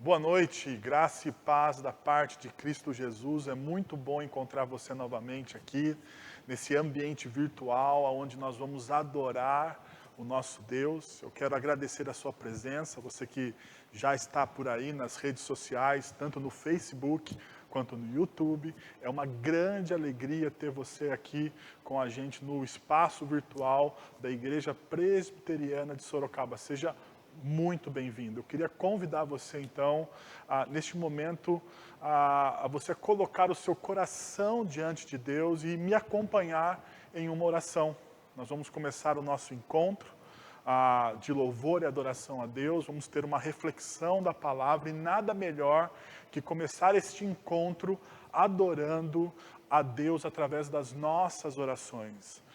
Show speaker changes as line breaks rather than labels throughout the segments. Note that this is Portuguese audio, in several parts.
Boa noite, graça e paz da parte de Cristo Jesus. É muito bom encontrar você novamente aqui, nesse ambiente virtual, onde nós vamos adorar o nosso Deus. Eu quero agradecer a sua presença, você que já está por aí nas redes sociais, tanto no Facebook quanto no YouTube. É uma grande alegria ter você aqui com a gente no espaço virtual da Igreja Presbiteriana de Sorocaba. Seja muito bem-vindo. Eu queria convidar você, então, neste momento, a você colocar o seu coração diante de Deus e me acompanhar em uma oração. Nós vamos começar o nosso encontro de louvor e adoração a Deus, vamos ter uma reflexão da palavra e nada melhor que começar este encontro adorando a Deus através das nossas orações.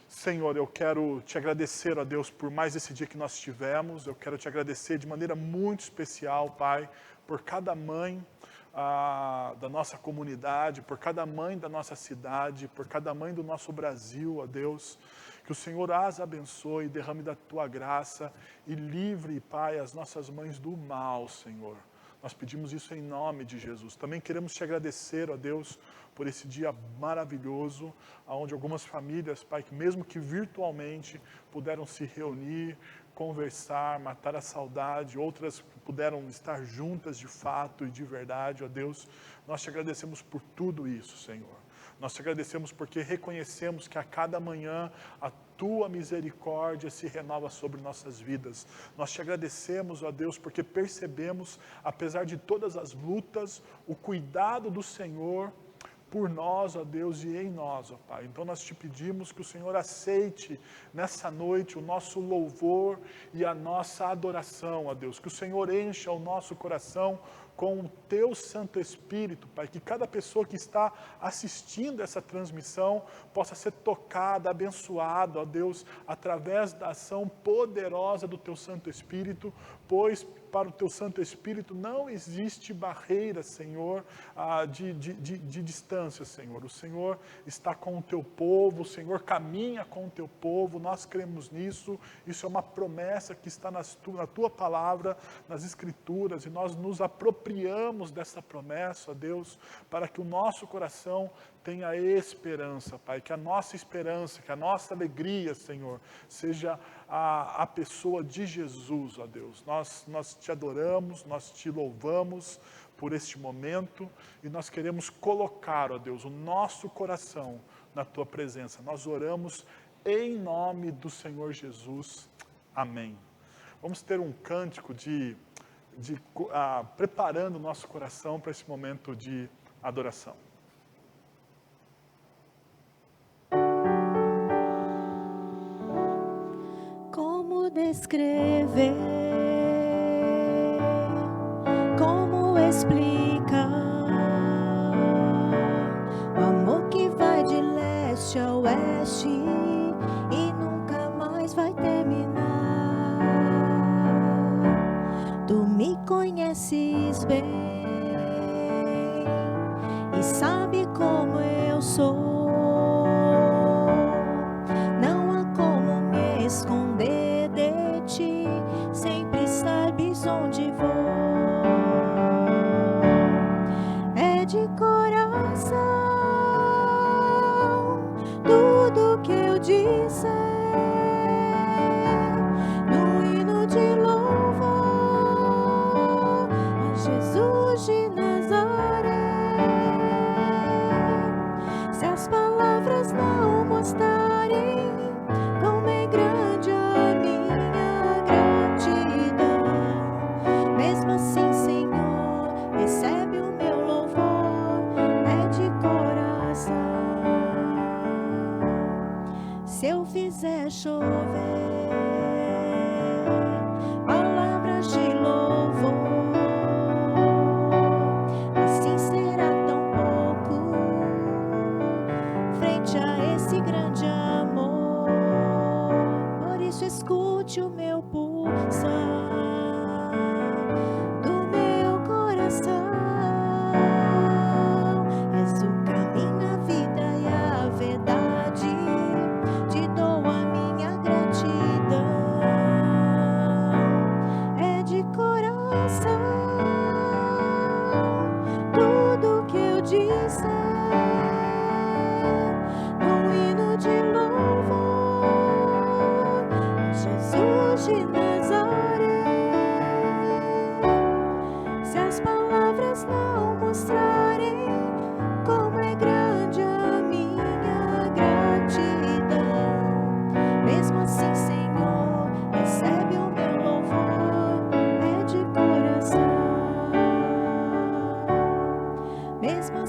Senhor, eu quero te agradecer, ó Deus, por mais esse dia que nós tivemos. Eu quero te agradecer de maneira muito especial, Pai, por cada mãe da nossa comunidade, por cada mãe da nossa cidade, por cada mãe do nosso Brasil, ó Deus. Que o Senhor as abençoe, derrame da tua graça e livre, Pai, as nossas mães do mal, Senhor. Nós pedimos isso em nome de Jesus. Também queremos te agradecer, ó Deus, por esse dia maravilhoso, onde algumas famílias, Pai, que mesmo que virtualmente puderam se reunir, conversar, matar a saudade, outras puderam estar juntas de fato e de verdade, ó Deus. Nós te agradecemos por tudo isso, Senhor. Nós te agradecemos porque reconhecemos que a cada manhã a tua misericórdia se renova sobre nossas vidas. Nós te agradecemos, ó Deus, porque percebemos, apesar de todas as lutas, o cuidado do Senhor por nós, ó Deus, e em nós, ó Pai. Então nós te pedimos que o Senhor aceite nessa noite o nosso louvor e a nossa adoração, ó Deus. Que o Senhor encha o nosso coração com o teu Santo Espírito, Pai, que cada pessoa que está assistindo essa transmissão possa ser tocada, abençoada, ó Deus, através da ação poderosa do teu Santo Espírito, pois para o teu Santo Espírito não existe barreira, Senhor, de distância, Senhor. O Senhor está com o teu povo, o Senhor caminha com o teu povo, nós cremos nisso, isso é uma promessa que está na tua palavra, nas Escrituras, e nós nos apropriamos dessa promessa, ó Deus, para que o nosso coração tenha esperança, Pai, que a nossa esperança, que a nossa alegria, Senhor, seja a pessoa de Jesus, ó Deus. Nós te adoramos, nós te louvamos por este momento e nós queremos colocar, ó Deus, o nosso coração na tua presença. Nós oramos em nome do Senhor Jesus. Amém. Vamos ter um cântico preparando o nosso coração para esse momento de adoração.
Como descrever, como explicar o amor que vai de leste a oeste e nunca mais vai terminar. Tu me conheces bem e sabe como eu sou. Não há como me esconder de ti, sempre sabes onde vou. É de coração tudo que eu disser, no hino de louvor a Jesus de Nazaré. Se as palavras não mostrarem como é grande a minha gratidão, mesmo assim, Senhor, recebe o meu louvor, é de coração. Se eu fizer chover palavras de louvor, assim será tão pouco frente a esse grande amor. Por isso escute o meu pulsar do meu coração. És o caminho, a vida e a verdade. Te dou a minha gratidão.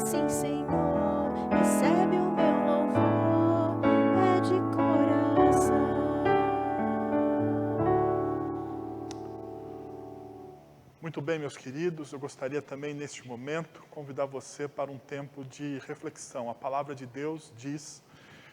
Sim, Senhor, recebe o meu louvor, é de coração.
Muito bem, meus queridos, eu gostaria também neste momento convidar você para um tempo de reflexão. A palavra de Deus diz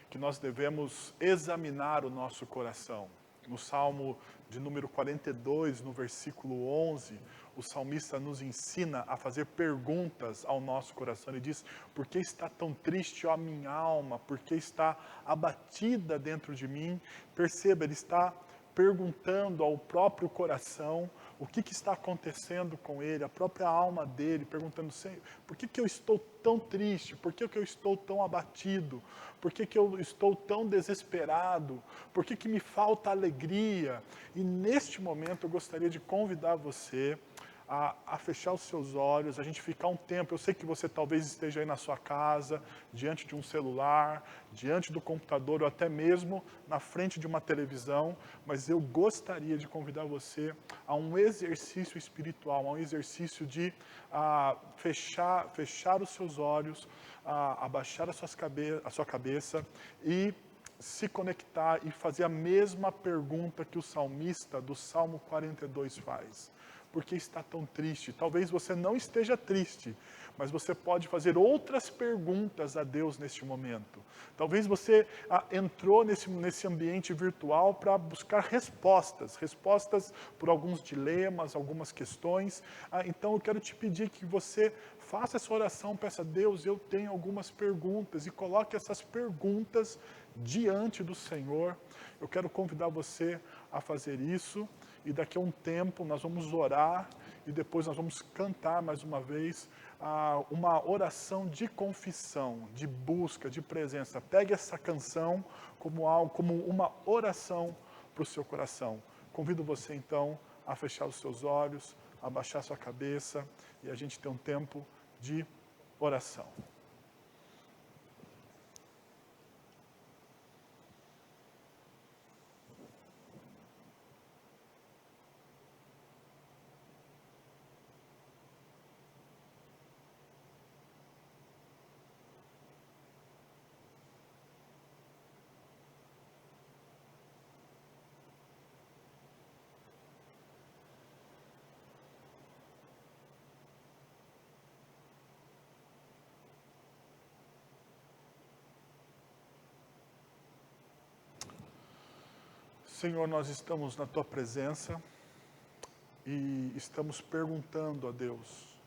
que nós devemos examinar o nosso coração. No Salmo de número 42, no versículo 11, o salmista nos ensina a fazer perguntas ao nosso coração. Ele diz: por que está tão triste, ó minha alma? Por que está abatida dentro de mim? Perceba, ele está perguntando ao próprio coração o que está acontecendo com ele, a própria alma dele, perguntando: Senhor, por que eu estou tão triste? Por que eu estou tão abatido? Por que eu estou tão desesperado? Por que me falta alegria? E neste momento eu gostaria de convidar você a fechar os seus olhos, a gente ficar um tempo. Eu sei que você talvez esteja aí na sua casa, diante de um celular, diante do computador ou até mesmo na frente de uma televisão, mas eu gostaria de convidar você a um exercício espiritual, a um exercício de fechar os seus olhos, abaixar a sua cabeça e se conectar e fazer a mesma pergunta que o salmista do Salmo 42 faz. Por que está tão triste? Talvez você não esteja triste, mas você pode fazer outras perguntas a Deus neste momento. Talvez você entrou nesse ambiente virtual para buscar respostas por alguns dilemas, algumas questões. Então eu quero te pedir que você faça essa oração, peça a Deus: eu tenho algumas perguntas, e coloque essas perguntas diante do Senhor. Eu quero convidar você a fazer isso. E daqui a um tempo nós vamos orar e depois nós vamos cantar mais uma vez uma oração de confissão, de busca, de presença. Pegue essa canção como uma oração para o seu coração. Convido você então a fechar os seus olhos, a baixar sua cabeça e a gente ter um tempo de oração. Senhor, nós estamos na Tua presença e estamos perguntando a Deus,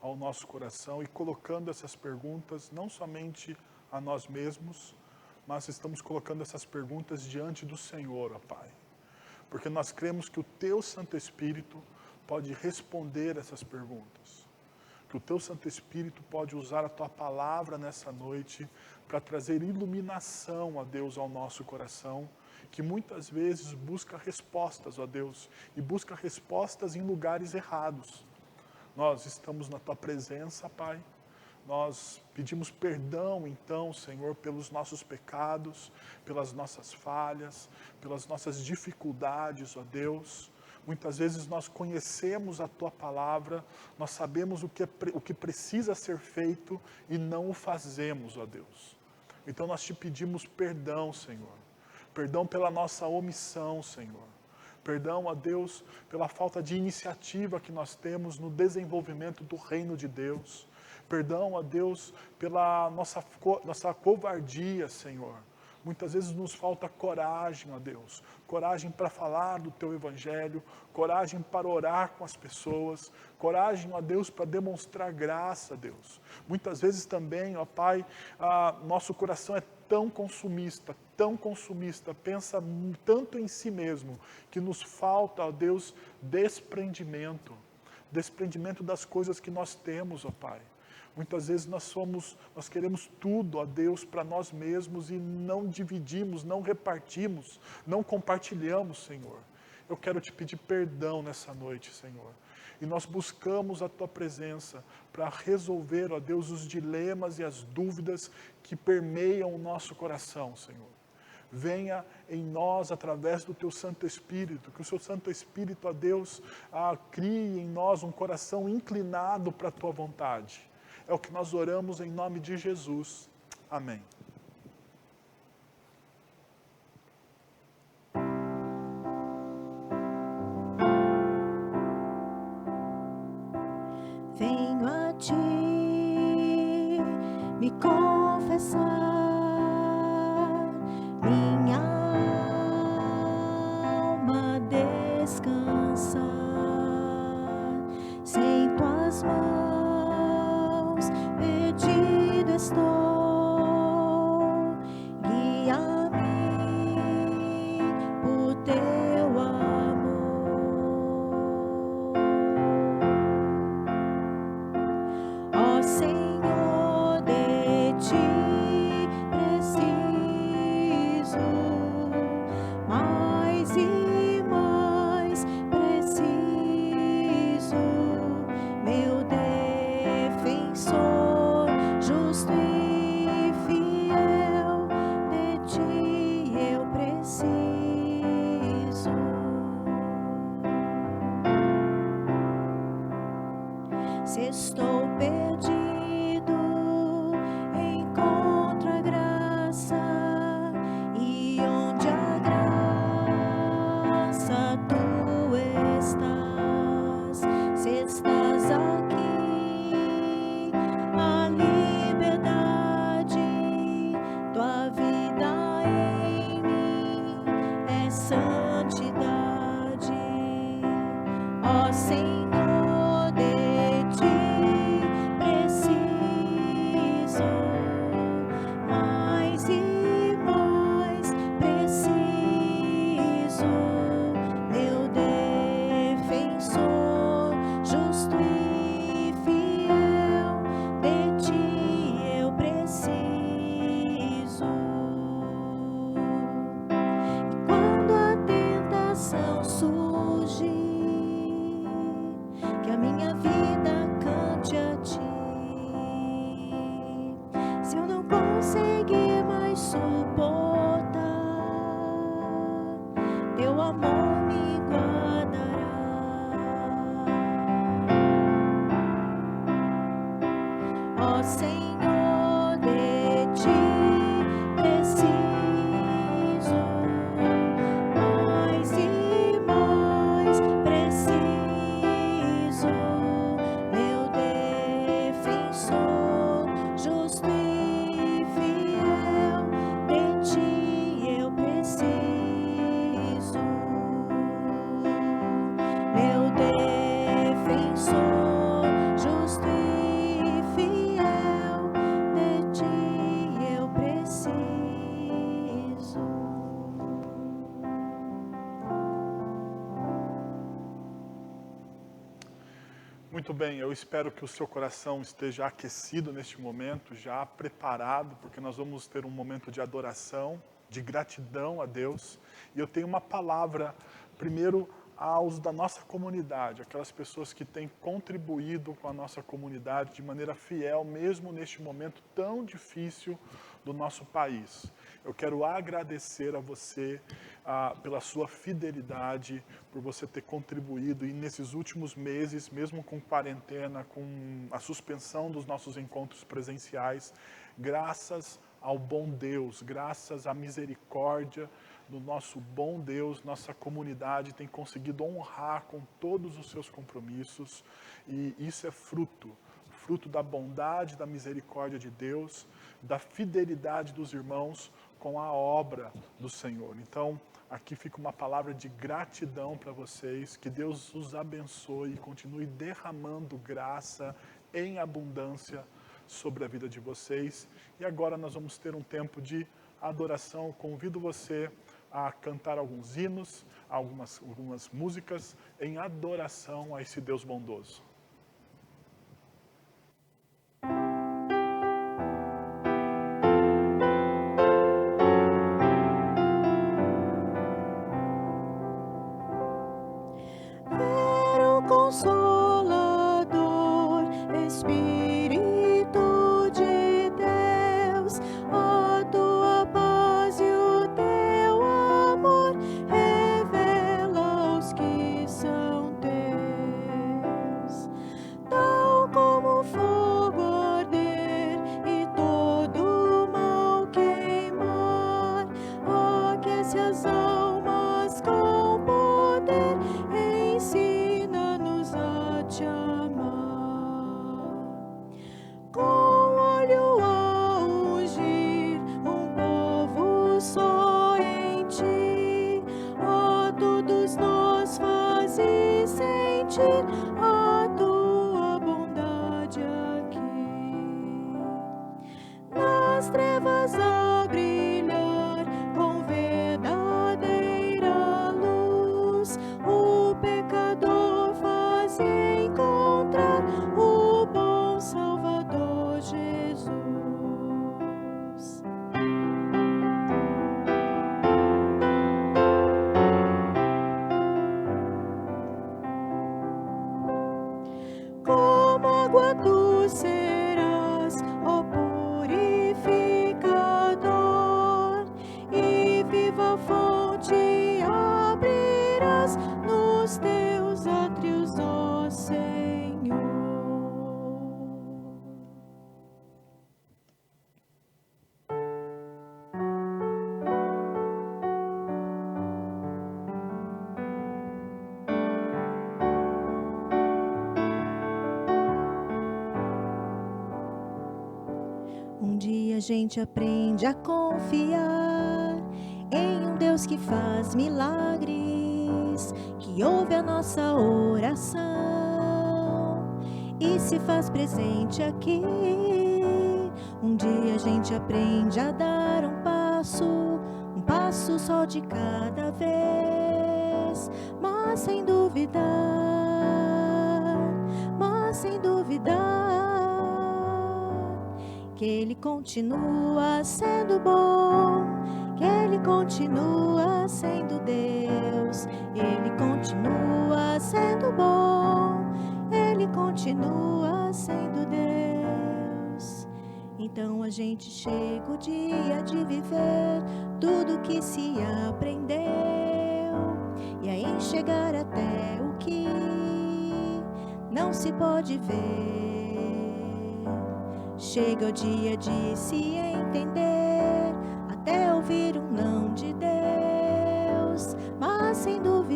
ao nosso coração, e colocando essas perguntas não somente a nós mesmos, mas estamos colocando essas perguntas diante do Senhor, ó Pai. Porque nós cremos que o Teu Santo Espírito pode responder essas perguntas. Que o Teu Santo Espírito pode usar a Tua palavra nessa noite para trazer iluminação, ó Deus, ao nosso coração, que muitas vezes busca respostas, ó Deus, e busca respostas em lugares errados. Nós estamos na Tua presença, Pai. Nós pedimos perdão, então, Senhor, pelos nossos pecados, pelas nossas falhas, pelas nossas dificuldades, ó Deus. Muitas vezes nós conhecemos a Tua palavra, nós sabemos o que precisa ser feito e não o fazemos, ó Deus. Então nós te pedimos perdão, Senhor. Perdão pela nossa omissão, Senhor. Perdão, ó Deus, pela falta de iniciativa que nós temos no desenvolvimento do reino de Deus. Perdão, ó Deus, pela nossa covardia, Senhor. Muitas vezes nos falta coragem, ó Deus. Coragem para falar do Teu Evangelho, coragem para orar com as pessoas, coragem, ó Deus, para demonstrar graça, Deus. Muitas vezes também, ó Pai, nosso coração é tão consumista, pensa tanto em si mesmo, que nos falta, ó Deus, desprendimento das coisas que nós temos, ó Pai. Muitas vezes nós queremos tudo, ó Deus, para nós mesmos e não dividimos, não repartimos, não compartilhamos, Senhor. Eu quero te pedir perdão nessa noite, Senhor. E nós buscamos a Tua presença para resolver, ó Deus, os dilemas e as dúvidas que permeiam o nosso coração, Senhor. Venha em nós através do Teu Santo Espírito, que o Seu Santo Espírito, ó Deus, crie em nós um coração inclinado para a Tua vontade. É o que nós oramos em nome de Jesus. Amém.
Venho a ti me confessar, minha alma descansar, sem tuas mãos perdido estou, guia-me por teu amor. Ó Senhor, de ti preciso, mais e mais preciso, meu defensor, justo e fiel, de ti eu preciso. Se estou perdido, encontro a graça, e onde a graça tu estás, se estás aqui, a liberdade, tua vida em mim é santidade, ó Senhor. Que a minha vida cante a ti. Se eu não conseguir mais suportar, teu amor me guardará. Ó Senhor, de ti preciso, mais e mais preciso, meu defensor, justo e fiel, de ti eu preciso, meu defensor, justo e fiel, de ti eu preciso.
Muito bem, eu espero que o seu coração esteja aquecido neste momento, já preparado, porque nós vamos ter um momento de adoração, de gratidão a Deus. E eu tenho uma palavra, primeiro, aos da nossa comunidade, aquelas pessoas que têm contribuído com a nossa comunidade de maneira fiel, mesmo neste momento tão difícil do nosso país. Eu quero agradecer a você pela sua fidelidade, por você ter contribuído e nesses últimos meses, mesmo com quarentena, com a suspensão dos nossos encontros presenciais, graças ao bom Deus, graças à misericórdia do nosso bom Deus, nossa comunidade tem conseguido honrar com todos os seus compromissos, e isso é fruto da bondade, da misericórdia de Deus, da fidelidade dos irmãos com a obra do Senhor. Então, aqui fica uma palavra de gratidão para vocês, que Deus os abençoe e continue derramando graça em abundância sobre a vida de vocês. E agora nós vamos ter um tempo de adoração. Convido você a cantar alguns hinos, algumas músicas em adoração a esse Deus bondoso.
Vero Consolador, Espírito de Deus, a tua paz e o teu amor revela aos que são teus. as trevas a brilhar com verdadeira luz. O pecador faz encontrar o bom Salvador Jesus. Como água tu serás, ó purificador, e viva fonte abrirás nos teus átrios, ó Senhor. Um dia a gente aprende a confiar em um Deus que faz milagres, que ouve a nossa oração e se faz presente aqui. Um dia a gente aprende a dar um passo só de cada vez, mas sem duvidar, que Ele continua sendo bom, que Ele continua sendo Deus, Ele continua sendo bom, Ele continua sendo Deus. Então a gente chega o dia de viver tudo que se aprendeu e a enxergar até o que não se pode ver. Chega o dia de se entender, até ouvir um não de Deus, mas sem duvidar,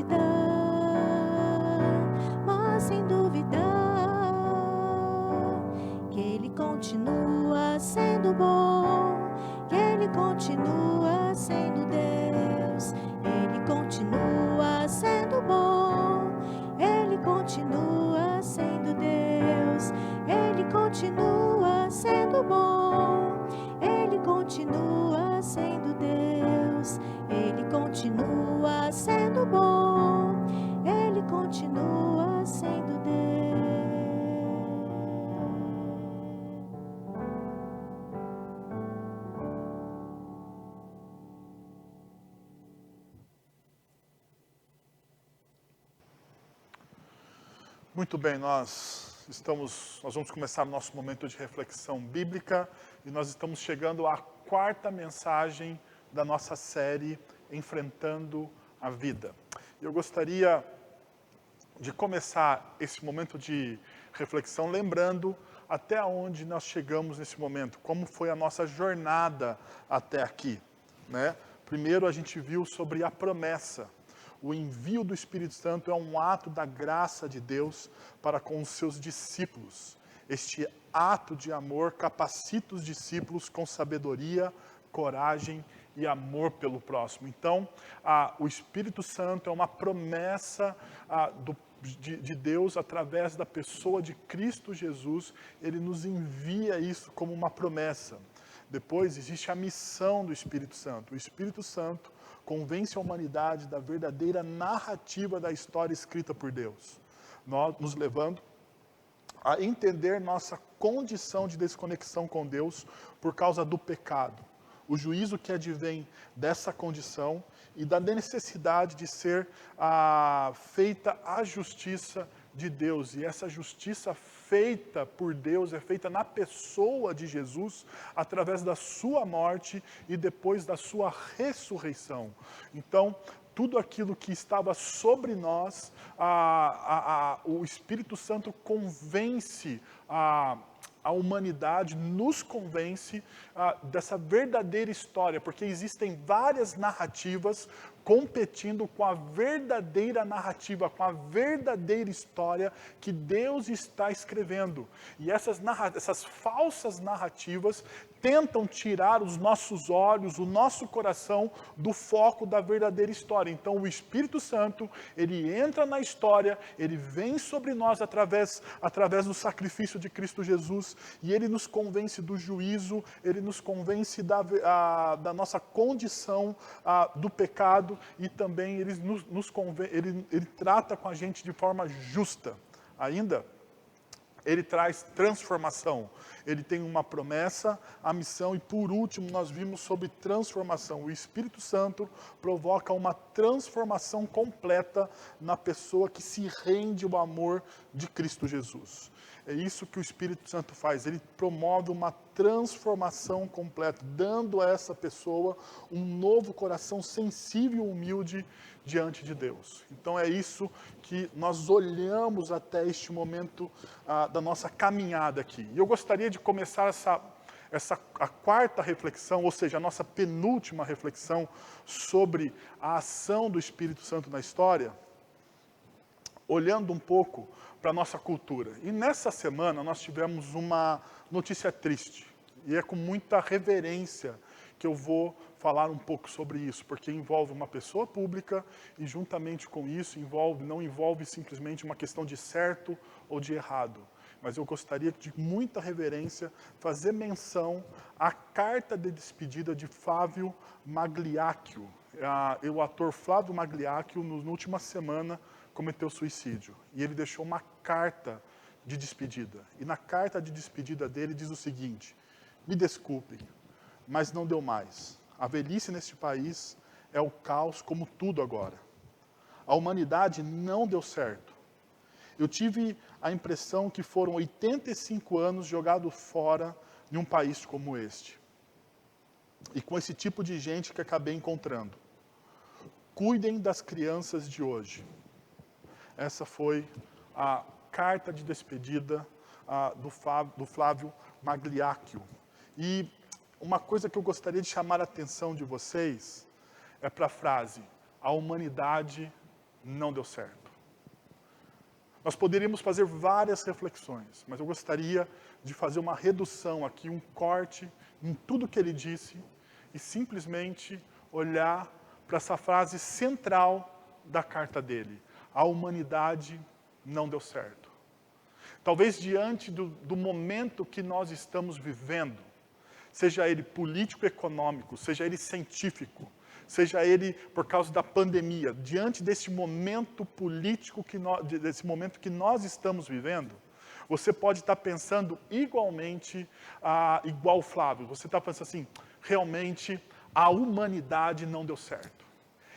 que Ele continua sendo bom, que Ele continua sendo Deus, Ele continua sendo bom, Ele continua sendo Deus, Ele continua sendo bom, Ele continua sendo Deus, Ele continua sendo bom, Ele continua sendo Deus.
Muito bem, nós vamos começar o nosso momento de reflexão bíblica e nós estamos chegando à quarta mensagem da nossa série Enfrentando a Vida. Eu gostaria de começar esse momento de reflexão lembrando até onde nós chegamos nesse momento, como foi a nossa jornada até aqui, né? Primeiro a gente viu sobre a promessa. O envio do Espírito Santo é um ato da graça de Deus para com os seus discípulos. Este ato de amor capacita os discípulos com sabedoria, coragem e amor pelo próximo. Então, o Espírito Santo é uma promessa de Deus através da pessoa de Cristo Jesus. Ele nos envia isso como uma promessa. Depois existe a missão do Espírito Santo. O Espírito Santo convence a humanidade da verdadeira narrativa da história escrita por Deus, nos levando a entender nossa condição de desconexão com Deus por causa do pecado, o juízo que advém dessa condição e da necessidade de ser feita a justiça de Deus. E essa justiça feita por Deus é feita na pessoa de Jesus, através da sua morte e depois da sua ressurreição. Então, tudo aquilo que estava sobre nós, o Espírito Santo convence a humanidade, nos convence dessa verdadeira história, porque existem várias narrativas competindo com a verdadeira narrativa, com a verdadeira história que Deus está escrevendo. E essas falsas narrativas tentam tirar os nossos olhos, o nosso coração do foco da verdadeira história. Então o Espírito Santo, ele entra na história, ele vem sobre nós através do sacrifício de Cristo Jesus, e ele nos convence do juízo, ele nos convence da nossa condição do pecado, e também ele trata com a gente de forma justa. Ainda, ele traz transformação. Ele tem uma promessa, a missão, e por último nós vimos sobre transformação. O Espírito Santo provoca uma transformação completa na pessoa que se rende ao amor de Cristo Jesus. É isso que o Espírito Santo faz, ele promove uma transformação completa, dando a essa pessoa um novo coração sensível e humilde diante de Deus. Então é isso que nós olhamos até este momento da nossa caminhada aqui. E eu gostaria de começar a quarta reflexão, ou seja, a nossa penúltima reflexão sobre a ação do Espírito Santo na história, olhando um pouco para a nossa cultura. E nessa semana nós tivemos uma notícia triste, e é com muita reverência que eu vou falar um pouco sobre isso, porque envolve uma pessoa pública e juntamente com isso não envolve simplesmente uma questão de certo ou de errado. Mas eu gostaria de muita reverência fazer menção à carta de despedida de Flávio Magliaccio. O ator Flávio Magliaccio, na última semana, cometeu suicídio. E ele deixou uma carta de despedida. E na carta de despedida dele diz o seguinte: me desculpem, mas não deu mais. A velhice neste país é o caos como tudo agora. A humanidade não deu certo. Eu tive a impressão que foram 85 anos jogados fora em um país como este. E com esse tipo de gente que acabei encontrando. Cuidem das crianças de hoje. Essa foi a carta de despedida do Flávio Magliaccio. E uma coisa que eu gostaria de chamar a atenção de vocês é para a frase: a humanidade não deu certo. Nós poderíamos fazer várias reflexões, mas eu gostaria de fazer uma redução aqui, um corte em tudo que ele disse e simplesmente olhar para essa frase central da carta dele: a humanidade não deu certo. Talvez diante do momento que nós estamos vivendo, seja ele político-econômico, seja ele científico, seja ele por causa da pandemia, diante desse momento político, desse momento que nós estamos vivendo, você pode estar pensando igualmente, igual o Flávio. Você está pensando assim: realmente a humanidade não deu certo.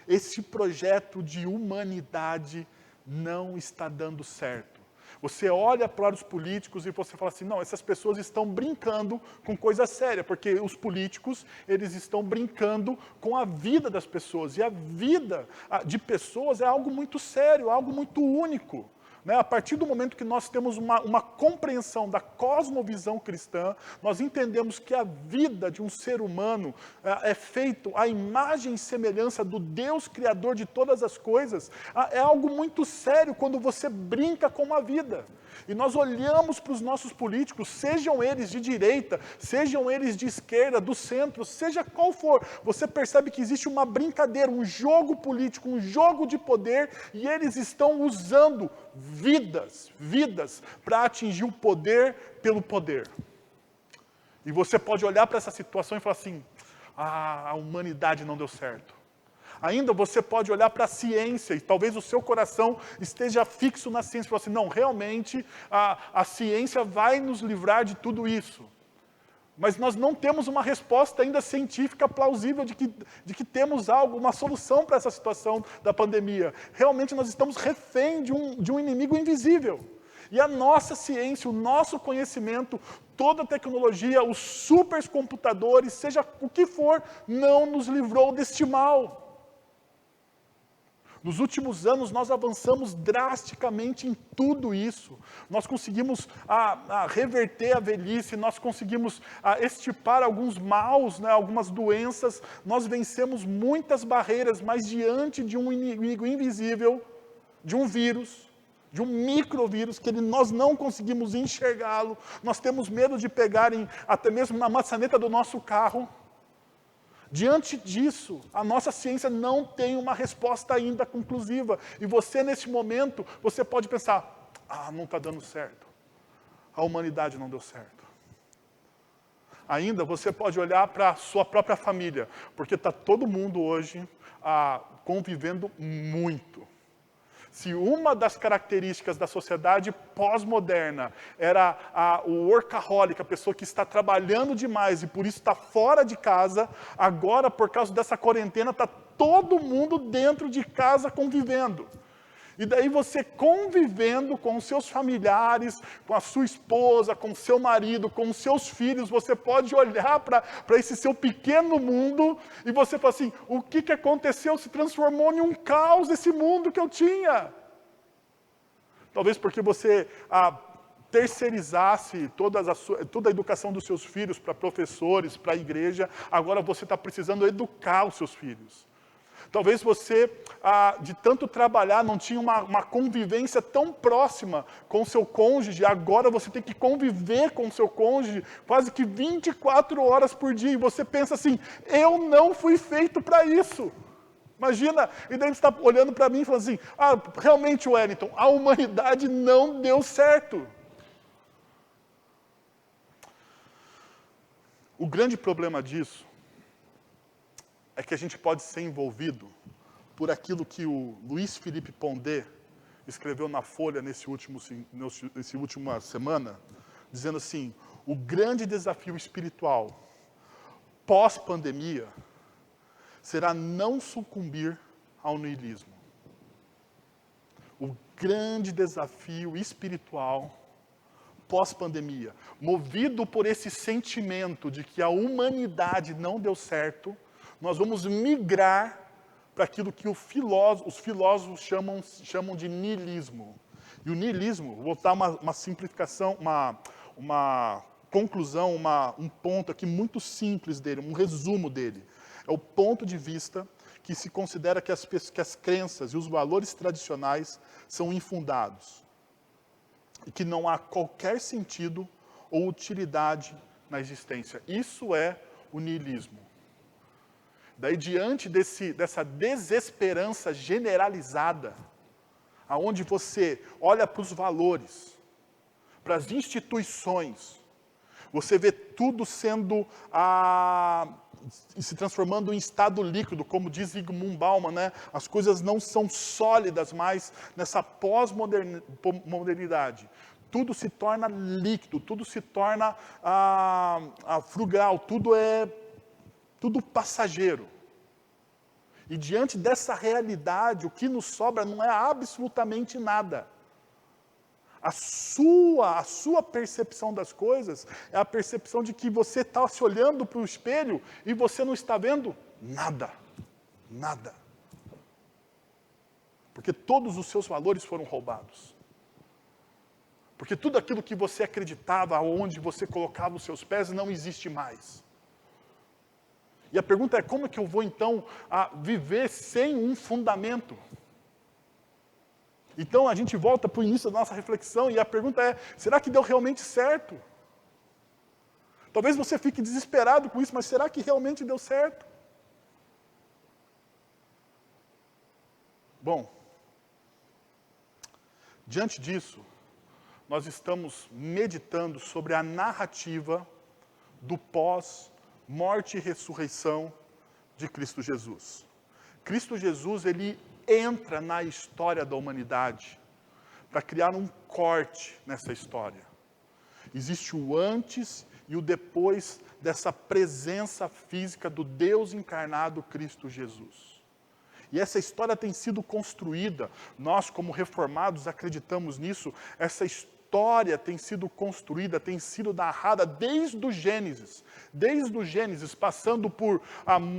Esse projeto de humanidade não está dando certo. Você olha para os políticos e você fala assim: não, essas pessoas estão brincando com coisa séria, porque os políticos, eles estão brincando com a vida das pessoas. E a vida de pessoas é algo muito sério, algo muito único. A partir do momento que nós temos uma compreensão da cosmovisão cristã, nós entendemos que a vida de um ser humano é feito à imagem e semelhança do Deus Criador de todas as coisas. É algo muito sério quando você brinca com a vida. E nós olhamos para os nossos políticos, sejam eles de direita, sejam eles de esquerda, do centro, seja qual for, você percebe que existe uma brincadeira, um jogo político, um jogo de poder, e eles estão usando vidas para atingir o poder pelo poder. E você pode olhar para essa situação e falar assim: a humanidade não deu certo. Ainda você pode olhar para a ciência, e talvez o seu coração esteja fixo na ciência, e falar assim: não, realmente a ciência vai nos livrar de tudo isso. Mas nós não temos uma resposta ainda científica plausível de que temos uma solução para essa situação da pandemia. Realmente nós estamos refém de um inimigo invisível. E a nossa ciência, o nosso conhecimento, toda a tecnologia, os supercomputadores, seja o que for, não nos livrou deste mal. Nos últimos anos, nós avançamos drasticamente em tudo isso. Nós conseguimos reverter a velhice, nós conseguimos extirpar alguns maus, né, algumas doenças. Nós vencemos muitas barreiras, mas diante de um inimigo invisível, de um vírus, de um microvírus, que nós não conseguimos enxergá-lo. Nós temos medo de pegarem até mesmo na maçaneta do nosso carro. Diante disso, a nossa ciência não tem uma resposta ainda conclusiva. E você, nesse momento, você pode pensar, não está dando certo. A humanidade não deu certo. Ainda você pode olhar para a sua própria família, porque está todo mundo hoje convivendo muito. Se uma das características da sociedade pós-moderna era o workaholic, a pessoa que está trabalhando demais e por isso está fora de casa, agora, por causa dessa quarentena, está todo mundo dentro de casa convivendo. E daí você convivendo com os seus familiares, com a sua esposa, com o seu marido, com os seus filhos, você pode olhar para esse seu pequeno mundo e você fala assim, o que aconteceu? Se transformou em um caos esse mundo que eu tinha. Talvez porque você terceirizasse toda a educação dos seus filhos para professores, para a igreja, agora você está precisando educar os seus filhos. Talvez você, de tanto trabalhar, não tinha uma convivência tão próxima com o seu cônjuge. Agora você tem que conviver com o seu cônjuge quase que 24 horas por dia. E você pensa assim, eu não fui feito para isso. Imagina, e daí você está olhando para mim e falando assim, realmente, Wellington, a humanidade não deu certo. O grande problema disso é que a gente pode ser envolvido por aquilo que o Luiz Felipe Pondé escreveu na Folha nessa última semana, dizendo assim, o grande desafio espiritual pós-pandemia será não sucumbir ao niilismo. O grande desafio espiritual pós-pandemia, movido por esse sentimento de que a humanidade não deu certo, nós vamos migrar para aquilo que os filósofos chamam de niilismo. E o niilismo, vou dar uma simplificação, uma conclusão, um ponto aqui muito simples dele, um resumo dele. É o ponto de vista que se considera que as crenças e os valores tradicionais são infundados. E que não há qualquer sentido ou utilidade na existência. Isso é o niilismo. Daí, diante dessa desesperança generalizada, aonde você olha para os valores, para as instituições, você vê tudo sendo se transformando em estado líquido, como diz Zygmunt Bauman, né? As coisas não são sólidas mais nessa pós-modernidade. Tudo se torna líquido, tudo se torna frugal, tudo passageiro. E diante dessa realidade, o que nos sobra não é absolutamente nada. A sua percepção das coisas é a percepção de que você está se olhando para o espelho e você não está vendo nada. Nada. Porque todos os seus valores foram roubados. Porque tudo aquilo que você acreditava, onde você colocava os seus pés, não existe mais. E a pergunta é, como é que eu vou então viver sem um fundamento? Então a gente volta para o início da nossa reflexão e a pergunta é, será que deu realmente certo? Talvez você fique desesperado com isso, mas será que realmente deu certo? Bom, diante disso, nós estamos meditando sobre a narrativa do pós-morte e ressurreição de Cristo Jesus. Cristo Jesus, ele entra na história da humanidade para criar um corte nessa história. Existe o antes e o depois dessa presença física do Deus encarnado, Cristo Jesus. E essa história tem sido construída, nós como reformados acreditamos nisso, essa história tem sido construída, tem sido narrada desde o Gênesis. Desde o Gênesis, passando por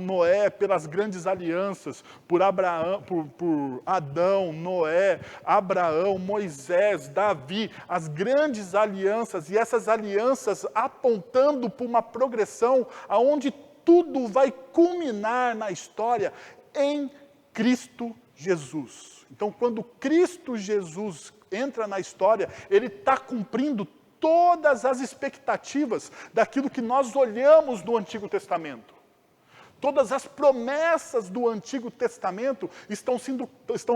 Noé, pelas grandes alianças, por Abraão, por Adão, Noé, Abraão, Moisés, Davi, as grandes alianças, e essas alianças apontando para uma progressão aonde tudo vai culminar na história em Cristo Jesus. Então, quando Cristo Jesus entra na história, ele está cumprindo todas as expectativas daquilo que nós olhamos no Antigo Testamento. Todas as promessas do Antigo Testamento estão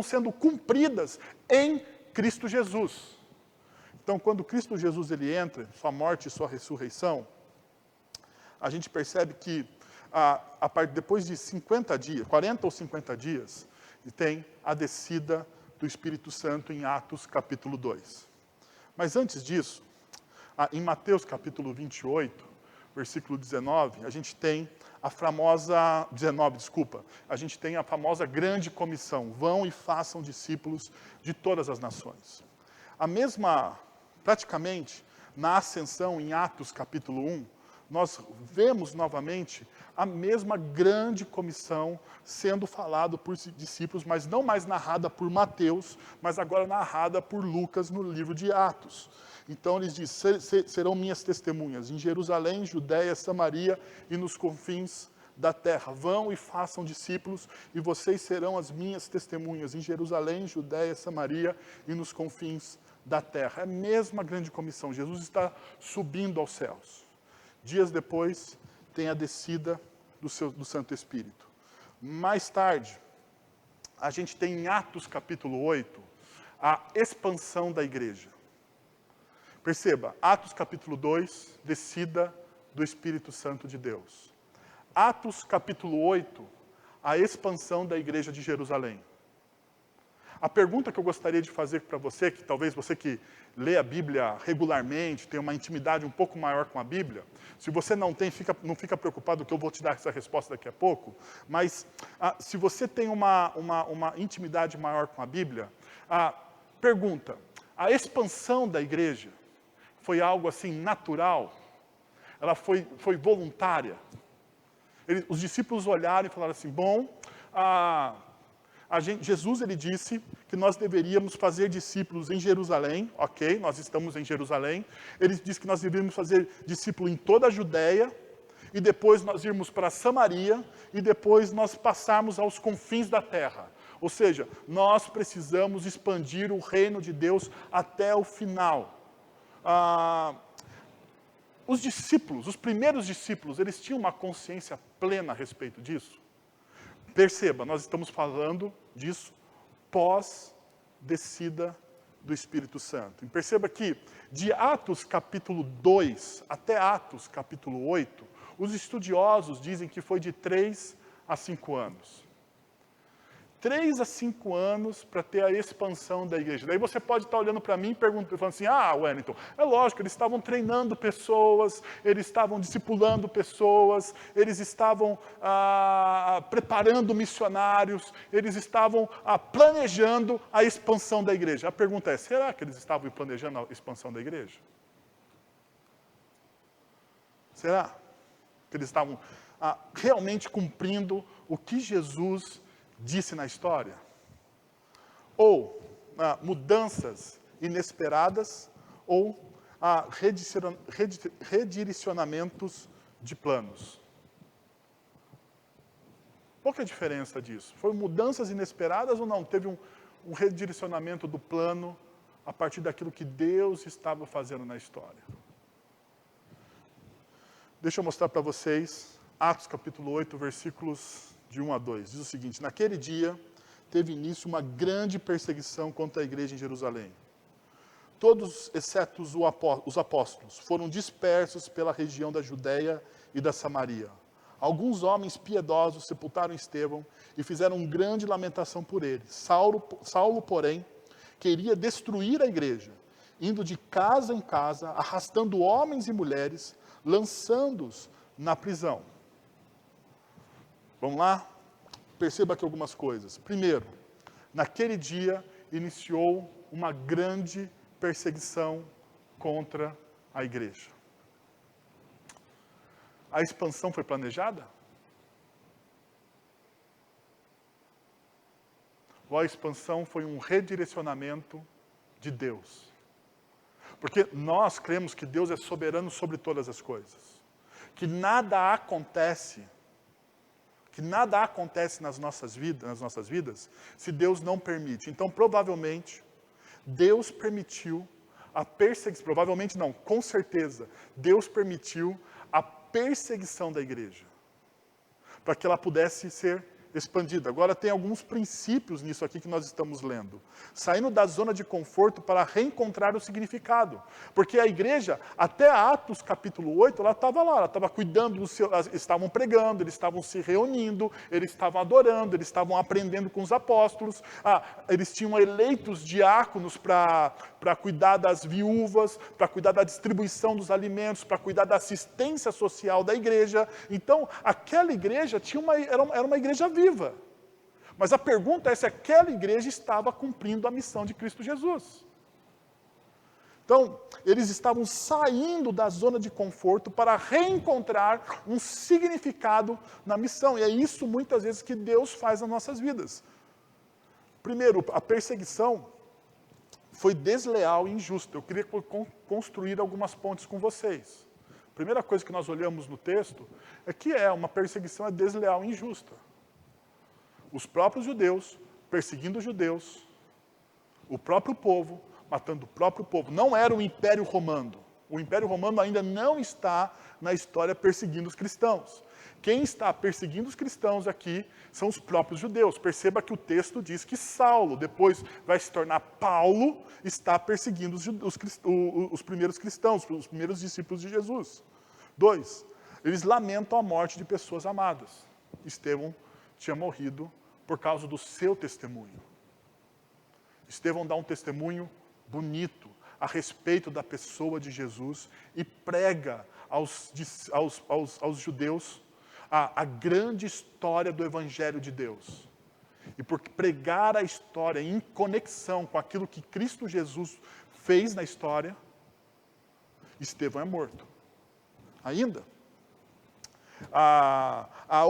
sendo cumpridas em Cristo Jesus. Então, quando Cristo Jesus ele entra, sua morte e sua ressurreição, a gente percebe que depois de 50 dias, 40 ou 50 dias, tem a descida do Espírito Santo em Atos capítulo 2. Mas antes disso, em Mateus capítulo 28, versículo 19, a gente tem a famosa grande comissão: vão e façam discípulos de todas as nações. Praticamente, na ascensão em Atos capítulo 1, nós vemos novamente a mesma grande comissão sendo falada por discípulos, mas não mais narrada por Mateus, mas agora narrada por Lucas no livro de Atos. Então eles dizem: serão minhas testemunhas em Jerusalém, Judéia, Samaria e nos confins da terra. Vão e façam discípulos, e vocês serão as minhas testemunhas em Jerusalém, Judéia, Samaria e nos confins da terra. É a mesma grande comissão. Jesus está subindo aos céus. Dias depois, tem a descida do Santo Espírito. Mais tarde, a gente tem em Atos capítulo 8, a expansão da igreja. Perceba, Atos capítulo 2, descida do Espírito Santo de Deus. Atos capítulo 8, a expansão da igreja de Jerusalém. A pergunta que eu gostaria de fazer para você, que talvez você que lê a Bíblia regularmente, tem uma intimidade um pouco maior com a Bíblia, se você não tem, não fica preocupado que eu vou te dar essa resposta daqui a pouco, mas se você tem uma intimidade maior com a Bíblia, pergunta: a expansão da igreja foi algo assim natural? Ela foi voluntária? Os discípulos olharam e falaram assim: bom, Jesus ele disse que nós deveríamos fazer discípulos em Jerusalém, ok, nós estamos em Jerusalém. Ele disse que nós deveríamos fazer discípulo em toda a Judéia, e depois nós irmos para Samaria, e depois nós passarmos aos confins da terra. Ou seja, nós precisamos expandir o reino de Deus até o final. Os discípulos, os primeiros discípulos, eles tinham uma consciência plena a respeito disso? Perceba, nós estamos falando disso pós-descida do Espírito Santo. E perceba que de Atos capítulo 2 até Atos capítulo 8, os estudiosos dizem que foi de 3 a 5 anos. 3 a 5 anos para ter a expansão da igreja. Daí você pode estar olhando para mim e falando assim: Wellington, é lógico, eles estavam treinando pessoas, eles estavam discipulando pessoas, eles estavam preparando missionários, eles estavam planejando a expansão da igreja. A pergunta é: será que eles estavam planejando a expansão da igreja? Será que eles estavam realmente cumprindo o que Jesus disse na história? Ou mudanças inesperadas, ou redirecionamentos de planos? Qual que é a diferença disso? Foram mudanças inesperadas ou não? Teve um redirecionamento do plano a partir daquilo que Deus estava fazendo na história? Deixa eu mostrar para vocês Atos capítulo 8, versículos de 1 a 2. Diz o seguinte: naquele dia teve início uma grande perseguição contra a igreja em Jerusalém. Todos, exceto os apóstolos, foram dispersos pela região da Judéia e da Samaria. Alguns homens piedosos sepultaram Estevão e fizeram grande lamentação por ele. Saulo, porém, queria destruir a igreja, indo de casa em casa, arrastando homens e mulheres, lançando-os na prisão. Vamos lá? Perceba aqui algumas coisas. Primeiro, naquele dia iniciou uma grande perseguição contra a igreja. A expansão foi planejada? Ou a expansão foi um redirecionamento de Deus? Porque nós cremos que Deus é soberano sobre todas as coisas. Que nada acontece nas nossas vidas se Deus não permite. Então, provavelmente, Deus permitiu a perseguição, provavelmente não, com certeza, Deus permitiu a perseguição da igreja, para que ela pudesse ser expandida. Agora tem alguns princípios nisso aqui que nós estamos lendo. Saindo da zona de conforto para reencontrar o significado. Porque a igreja, até Atos capítulo 8, ela estava lá, ela estava cuidando, eles estavam pregando, eles estavam se reunindo, eles estavam adorando, eles estavam aprendendo com os apóstolos, eles tinham eleitos diáconos para cuidar das viúvas, para cuidar da distribuição dos alimentos, para cuidar da assistência social da igreja. Então, aquela igreja era uma igreja viva. Mas a pergunta é se aquela igreja estava cumprindo a missão de Cristo Jesus. Então, eles estavam saindo da zona de conforto para reencontrar um significado na missão. E é isso muitas vezes que Deus faz nas nossas vidas. Primeiro, a perseguição foi desleal e injusta. Eu queria construir algumas pontes com vocês. A primeira coisa que nós olhamos no texto é que uma perseguição desleal e injusta. Os próprios judeus perseguindo os judeus, o próprio povo matando o próprio povo. Não era o Império Romano. O Império Romano ainda não está na história perseguindo os cristãos. Quem está perseguindo os cristãos aqui são os próprios judeus. Perceba que o texto diz que Saulo, depois vai se tornar Paulo, está perseguindo os primeiros cristãos, os primeiros discípulos de Jesus. 2, eles lamentam a morte de pessoas amadas. Estevão tinha morrido por causa do seu testemunho. Estevão dá um testemunho bonito a respeito da pessoa de Jesus e prega aos judeus a grande história do Evangelho de Deus. E por pregar a história em conexão com aquilo que Cristo Jesus fez na história, Estevão é morto. Ainda, a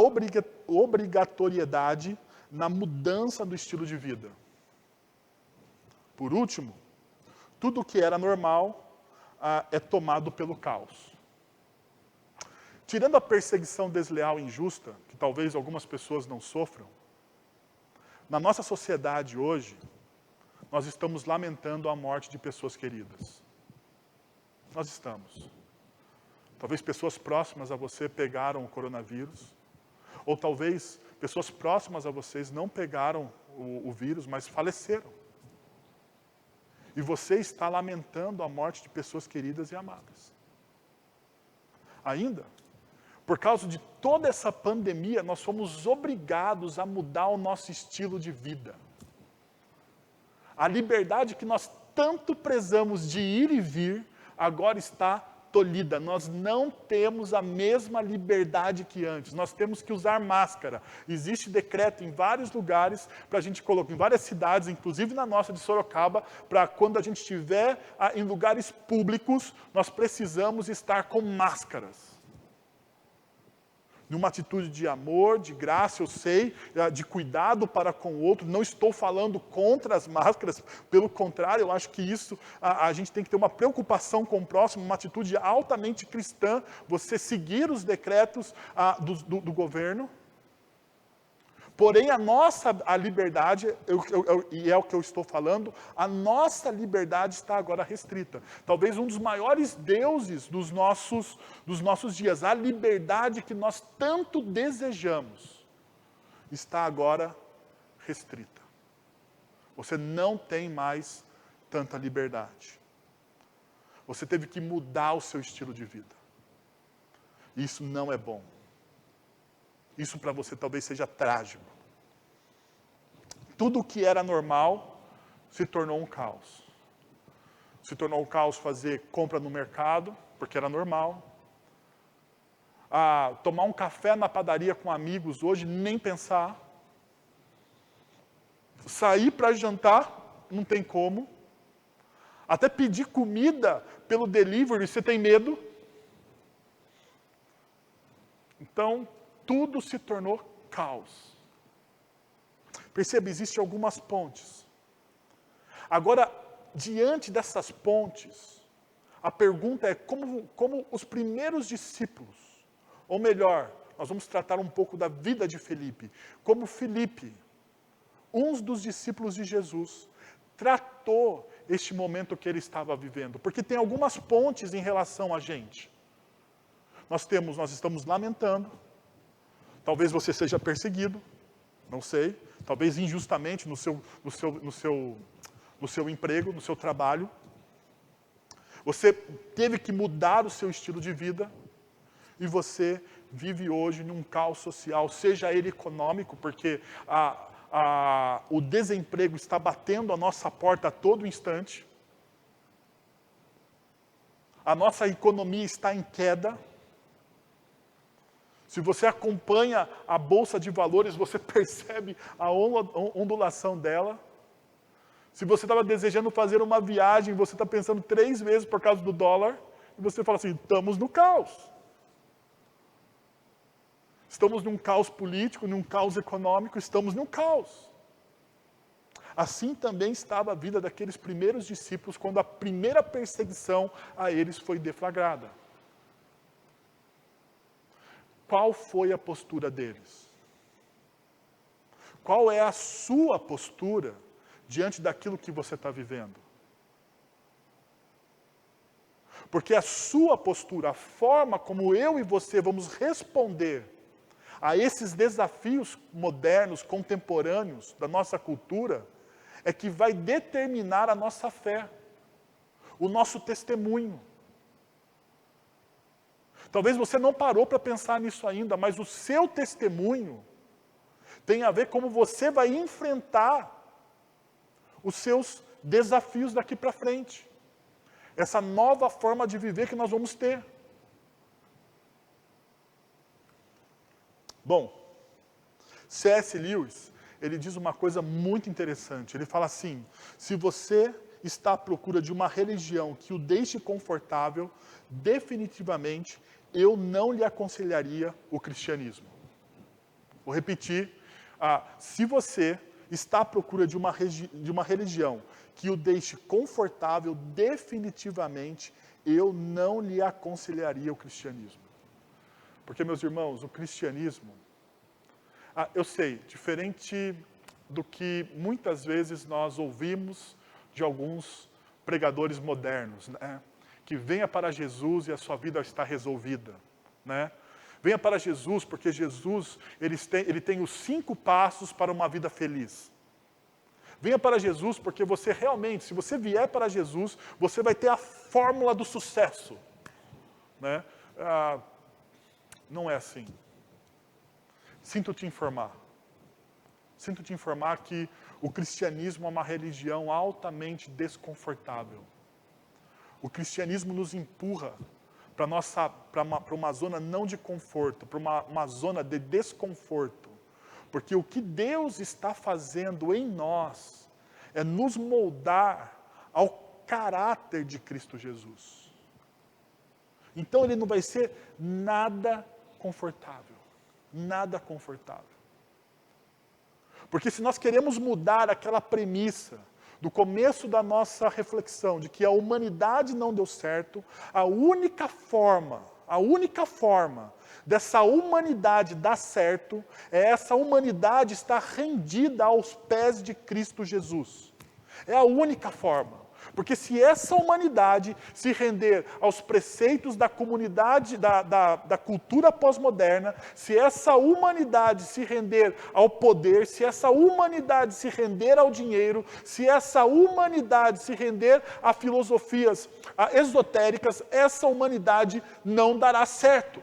obrigatoriedade na mudança do estilo de vida. Por último, tudo que era normal é tomado pelo caos. Tirando a perseguição desleal e injusta, que talvez algumas pessoas não sofram, na nossa sociedade hoje, nós estamos lamentando a morte de pessoas queridas. Nós estamos. Talvez pessoas próximas a você pegaram o coronavírus, ou talvez pessoas próximas a vocês não pegaram o vírus, mas faleceram. E você está lamentando a morte de pessoas queridas e amadas. Ainda, por causa de toda essa pandemia, nós fomos obrigados a mudar o nosso estilo de vida. A liberdade que nós tanto prezamos de ir e vir, agora está tolhida. Nós não temos a mesma liberdade que antes. Nós temos que usar máscara. Existe decreto em vários lugares para a gente colocar, em várias cidades, inclusive na nossa de Sorocaba, para quando a gente estiver em lugares públicos, nós precisamos estar com máscaras. Numa atitude de amor, de graça, eu sei, de cuidado para com o outro. Não estou falando contra as máscaras, pelo contrário, eu acho que isso, a gente tem que ter uma preocupação com o próximo, uma atitude altamente cristã, você seguir os decretos do governo. Porém, a liberdade, e é o que eu estou falando, a nossa liberdade está agora restrita. Talvez um dos maiores deuses dos nossos dias, a liberdade que nós tanto desejamos, está agora restrita. Você não tem mais tanta liberdade. Você teve que mudar o seu estilo de vida. Isso não é bom. Isso para você talvez seja trágico. Tudo o que era normal se tornou um caos. Se tornou um caos fazer compra no mercado, porque era normal. Tomar um café na padaria com amigos hoje, nem pensar. Sair para jantar, não tem como. Até pedir comida pelo delivery, você tem medo. Então, tudo se tornou caos. Perceba, existem algumas pontes. Agora, diante dessas pontes, a pergunta é como os primeiros discípulos, ou melhor, nós vamos tratar um pouco da vida de Felipe, como Felipe, um dos discípulos de Jesus, tratou este momento que ele estava vivendo. Porque tem algumas pontes em relação a gente. Nós estamos lamentando, talvez você seja perseguido, não sei, talvez injustamente no seu emprego, no seu trabalho. Você teve que mudar o seu estilo de vida e você vive hoje num caos social, seja ele econômico, porque o desemprego está batendo a nossa porta a todo instante. A nossa economia está em queda. Se você acompanha a Bolsa de Valores, você percebe a ondulação dela. Se você estava desejando fazer uma viagem, você está pensando 3 vezes por causa do dólar, e você fala assim, estamos no caos. Estamos num caos político, num caos econômico, estamos num caos. Assim também estava a vida daqueles primeiros discípulos, quando a primeira perseguição a eles foi deflagrada. Qual foi a postura deles? Qual é a sua postura diante daquilo que você está vivendo? Porque a sua postura, a forma como eu e você vamos responder a esses desafios modernos, contemporâneos da nossa cultura, é que vai determinar a nossa fé, o nosso testemunho. Talvez você não parou para pensar nisso ainda, mas o seu testemunho tem a ver como você vai enfrentar os seus desafios daqui para frente. Essa nova forma de viver que nós vamos ter. Bom, C.S. Lewis, ele diz uma coisa muito interessante. Ele fala assim, se você está à procura de uma religião que o deixe confortável, definitivamente, eu não lhe aconselharia o cristianismo. Vou repetir. Se você está à procura de uma religião que o deixe confortável, definitivamente, eu não lhe aconselharia o cristianismo. Porque, meus irmãos, o cristianismo, eu sei, diferente do que muitas vezes nós ouvimos de alguns pregadores modernos, né? Que venha para Jesus e a sua vida está resolvida, né? Venha para Jesus, porque Jesus ele tem os 5 passos para uma vida feliz. Venha para Jesus, porque você realmente, se você vier para Jesus, você vai ter a fórmula do sucesso, né? Não é assim. Sinto te informar que o cristianismo é uma religião altamente desconfortável. O cristianismo nos empurra para uma zona não de conforto, para uma zona de desconforto. Porque o que Deus está fazendo em nós é nos moldar ao caráter de Cristo Jesus. Então ele não vai ser nada confortável. Nada confortável. Porque se nós queremos mudar aquela premissa do começo da nossa reflexão, de que a humanidade não deu certo, a única forma dessa humanidade dar certo é essa humanidade estar rendida aos pés de Cristo Jesus. É a única forma. Porque se essa humanidade se render aos preceitos da comunidade, da cultura pós-moderna, se essa humanidade se render ao poder, se essa humanidade se render ao dinheiro, se essa humanidade se render a filosofias esotéricas, essa humanidade não dará certo.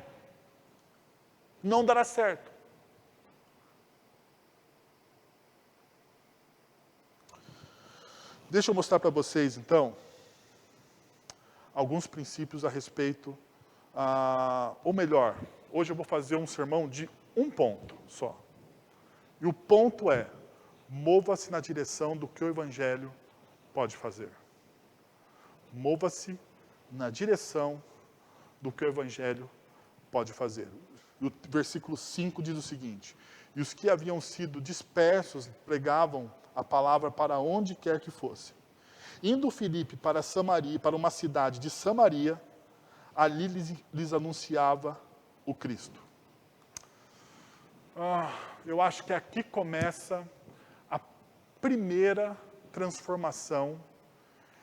Não dará certo. Deixa eu mostrar para vocês, então, alguns princípios a respeito, ou melhor, hoje eu vou fazer um sermão de um ponto só. E o ponto é, mova-se na direção do que o Evangelho pode fazer. mova-se na direção do que o Evangelho pode fazer. O versículo 5 diz o seguinte: e os que haviam sido dispersos pregavam a palavra para onde quer que fosse. Indo Filipe para Samaria, para uma cidade de Samaria, ali lhes anunciava o Cristo. Eu acho que aqui começa a primeira transformação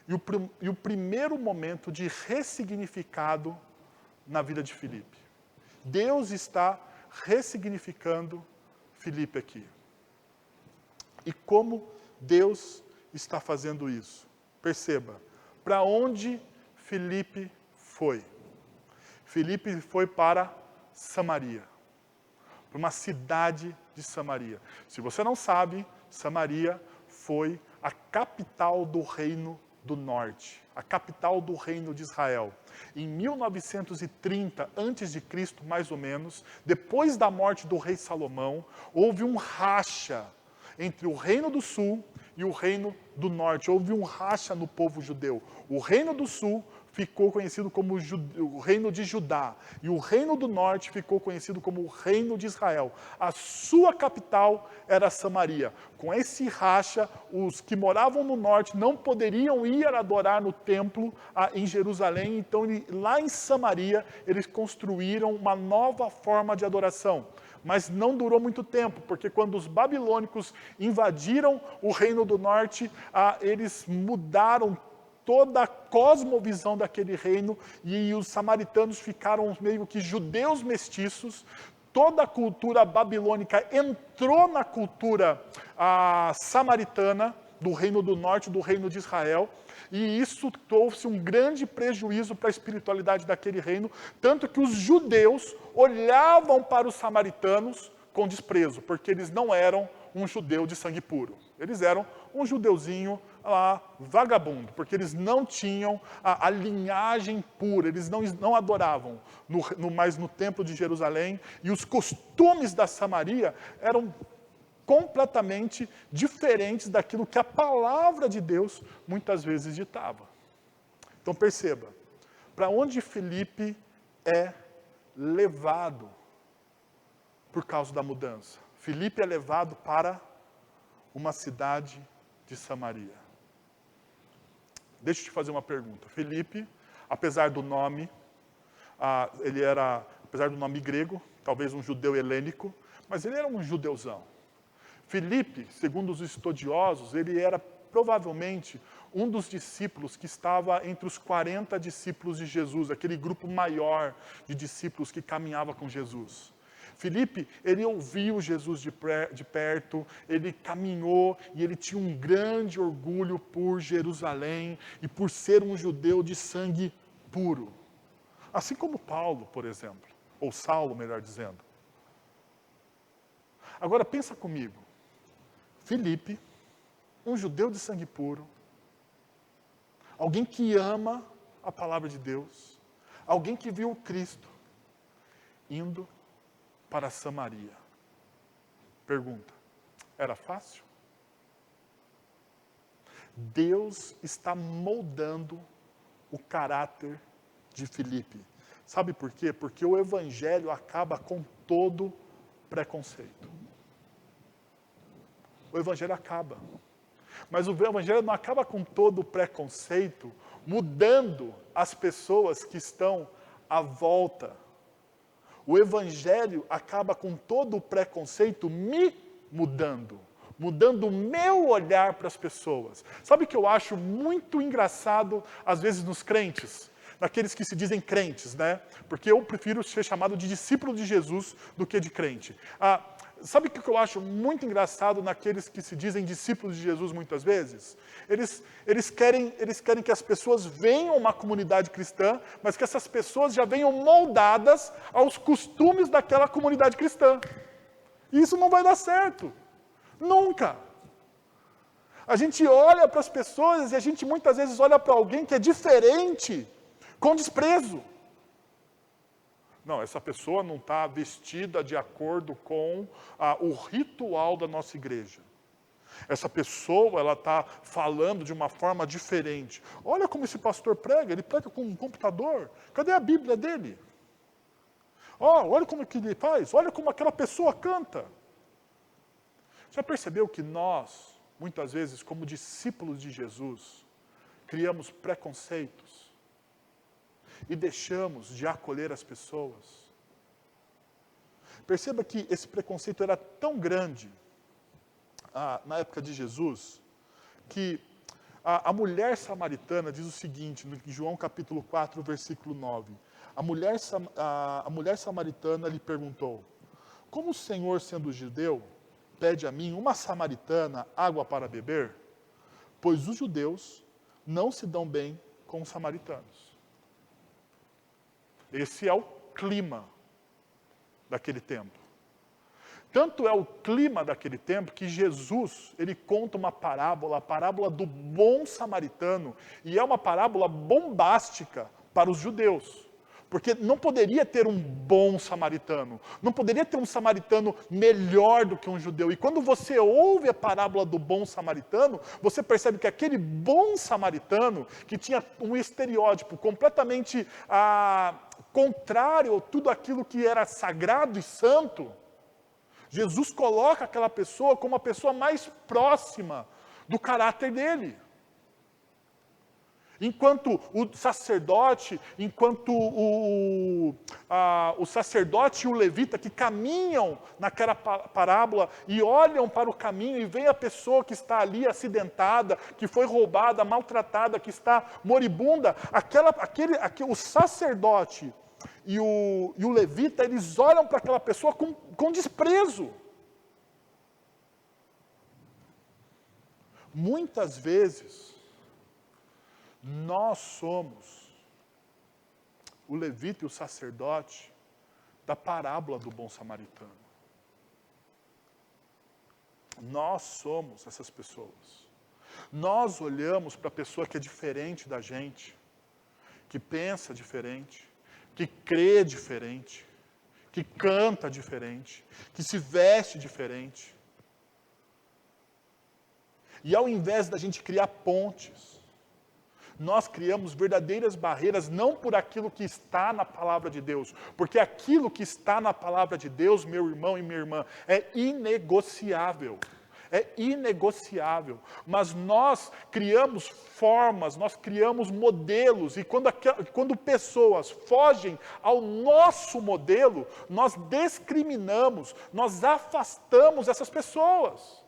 e o primeiro momento de ressignificado na vida de Filipe. Deus está ressignificando Filipe aqui. E como Deus está fazendo isso? Perceba, para onde Filipe foi? Filipe foi para Samaria, para uma cidade de Samaria. Se você não sabe, Samaria foi a capital do Reino do Norte, a capital do Reino de Israel. Em 1930 a.C., mais ou menos, depois da morte do rei Salomão, houve um racha entre o Reino do Sul e o Reino do Norte. Houve um racha no povo judeu. O Reino do Sul ficou conhecido como o Reino de Judá, e o Reino do Norte ficou conhecido como o Reino de Israel. A sua capital era Samaria. Com esse racha, os que moravam no norte não poderiam ir adorar no templo em Jerusalém, então lá em Samaria eles construíram uma nova forma de adoração. Mas não durou muito tempo, porque quando os babilônicos invadiram o Reino do Norte, eles mudaram toda a cosmovisão daquele reino, e os samaritanos ficaram meio que judeus mestiços. Toda a cultura babilônica entrou na cultura samaritana, do Reino do Norte, do Reino de Israel, e isso trouxe um grande prejuízo para a espiritualidade daquele reino, tanto que os judeus olhavam para os samaritanos com desprezo, porque eles não eram um judeu de sangue puro. Eles eram um judeuzinho vagabundo, porque eles não tinham a linhagem pura, eles não adoravam mais no templo de Jerusalém, e os costumes da Samaria eram completamente diferentes daquilo que a palavra de Deus muitas vezes ditava. Então perceba, para onde Filipe é levado por causa da mudança? Filipe é levado para uma cidade de Samaria. Deixa eu te fazer uma pergunta. Filipe, apesar do nome, apesar do nome grego, talvez um judeu helênico, mas ele era um judeuzão. Filipe, segundo os estudiosos, ele era provavelmente um dos discípulos que estava entre os 40 discípulos de Jesus, aquele grupo maior de discípulos que caminhava com Jesus. Filipe, ele ouviu Jesus de perto, ele caminhou e ele tinha um grande orgulho por Jerusalém e por ser um judeu de sangue puro. Assim como Paulo, por exemplo, ou Saulo, melhor dizendo. Agora pensa comigo. Filipe, um judeu de sangue puro, alguém que ama a palavra de Deus, alguém que viu o Cristo, indo para Samaria. Pergunta, era fácil? Deus está moldando o caráter de Filipe. Sabe por quê? Porque o Evangelho acaba com todo preconceito. O Evangelho acaba. Mas o Evangelho não acaba com todo o preconceito, mudando as pessoas que estão à volta. O Evangelho acaba com todo o preconceito me mudando o meu olhar para as pessoas. Sabe o que eu acho muito engraçado, às vezes, nos crentes? Naqueles que se dizem crentes, né? Porque eu prefiro ser chamado de discípulo de Jesus do que de crente. Sabe o que eu acho muito engraçado naqueles que se dizem discípulos de Jesus muitas vezes? Eles querem que as pessoas venham a uma comunidade cristã, mas que essas pessoas já venham moldadas aos costumes daquela comunidade cristã. E isso não vai dar certo. Nunca. A gente olha para as pessoas e a gente muitas vezes olha para alguém que é diferente, com desprezo. Não, essa pessoa não está vestida de acordo com o ritual da nossa igreja. Essa pessoa, ela está falando de uma forma diferente. Olha como esse pastor prega, ele prega com um computador. Cadê a Bíblia dele? Olha como que ele faz, olha como aquela pessoa canta. Já percebeu que nós, muitas vezes, como discípulos de Jesus, criamos preconceitos e deixamos de acolher as pessoas? Perceba que esse preconceito era tão grande na época de Jesus, que a mulher samaritana diz o seguinte, em João capítulo 4, versículo 9. A mulher samaritana lhe perguntou: como o Senhor, sendo judeu, pede a mim, uma samaritana, água para beber? Pois os judeus não se dão bem com os samaritanos. Esse é o clima daquele tempo. Tanto é o clima daquele tempo que Jesus, ele conta uma parábola, a parábola do bom samaritano, e é uma parábola bombástica para os judeus. Porque não poderia ter um bom samaritano, não poderia ter um samaritano melhor do que um judeu. E quando você ouve a parábola do bom samaritano, você percebe que aquele bom samaritano, que tinha um estereótipo completamente contrário a tudo aquilo que era sagrado e santo, Jesus coloca aquela pessoa como a pessoa mais próxima do caráter dele. Enquanto o sacerdote, o sacerdote e o levita que caminham naquela parábola e olham para o caminho e veem a pessoa que está ali acidentada, que foi roubada, maltratada, que está moribunda, o sacerdote e o levita, eles olham para aquela pessoa com desprezo. Muitas vezes, nós somos o levita e o sacerdote da parábola do bom samaritano. Nós somos essas pessoas. Nós olhamos para a pessoa que é diferente da gente, que pensa diferente, que crê diferente, que canta diferente, que se veste diferente. E ao invés da gente criar pontes, nós criamos verdadeiras barreiras, não por aquilo que está na palavra de Deus, porque aquilo que está na palavra de Deus, meu irmão e minha irmã, é inegociável. É inegociável. Mas nós criamos formas, nós criamos modelos, e quando pessoas fogem ao nosso modelo, nós discriminamos, nós afastamos essas pessoas.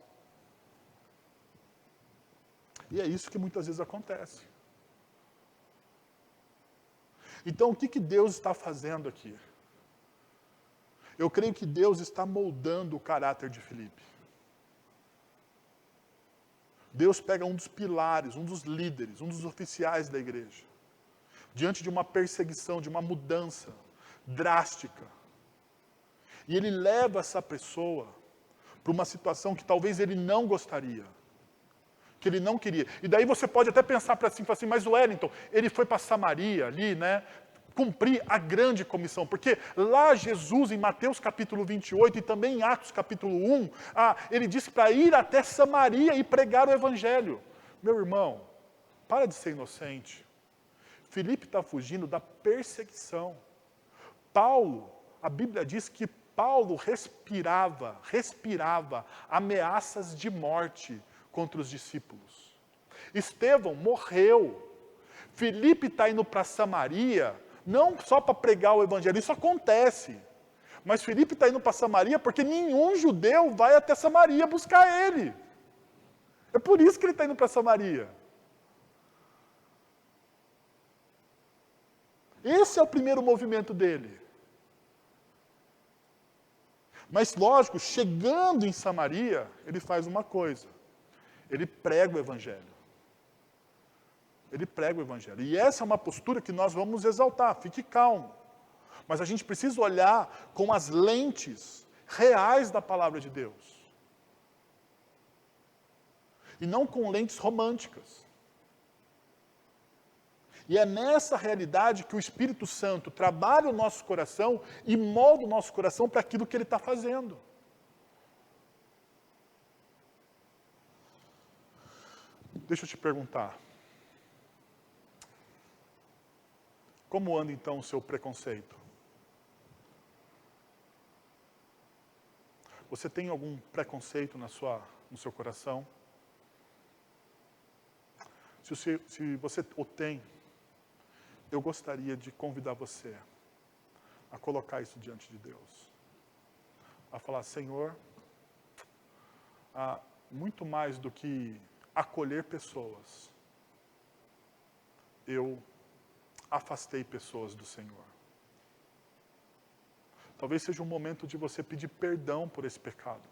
E é isso que muitas vezes acontece. Então, o que Deus está fazendo aqui? Eu creio que Deus está moldando o caráter de Filipe. Deus pega um dos pilares, um dos líderes, um dos oficiais da igreja, diante de uma perseguição, de uma mudança drástica. E ele leva essa pessoa para uma situação que talvez ele não gostaria, que ele não queria. E daí você pode até pensar para assim, mas o Wellington, ele foi para Samaria ali, né? Cumprir a grande comissão, porque lá Jesus, em Mateus capítulo 28 e também em Atos capítulo 1, ele disse para ir até Samaria e pregar o evangelho. Meu irmão, para de ser inocente. Filipe está fugindo da perseguição. Paulo, a Bíblia diz que Paulo respirava ameaças de morte contra os discípulos. Estevão morreu. Filipe está indo para Samaria, não só para pregar o evangelho, isso acontece. Mas Filipe está indo para Samaria porque nenhum judeu vai até Samaria buscar ele. É por isso que ele está indo para Samaria. Esse é o primeiro movimento dele. Mas lógico, chegando em Samaria, ele faz uma coisa. Ele prega o evangelho. Ele prega o evangelho. E essa é uma postura que nós vamos exaltar. Fique calmo. Mas a gente precisa olhar com as lentes reais da palavra de Deus. E não com lentes românticas. E é nessa realidade que o Espírito Santo trabalha o nosso coração e molda o nosso coração para aquilo que ele está fazendo. Deixa eu te perguntar. Como anda então o seu preconceito? Você tem algum preconceito no seu coração? Se você o tem, eu gostaria de convidar você a colocar isso diante de Deus. A falar, Senhor, muito mais do que acolher pessoas, eu afastei pessoas do Senhor. Talvez seja um momento de você pedir perdão por esse pecado.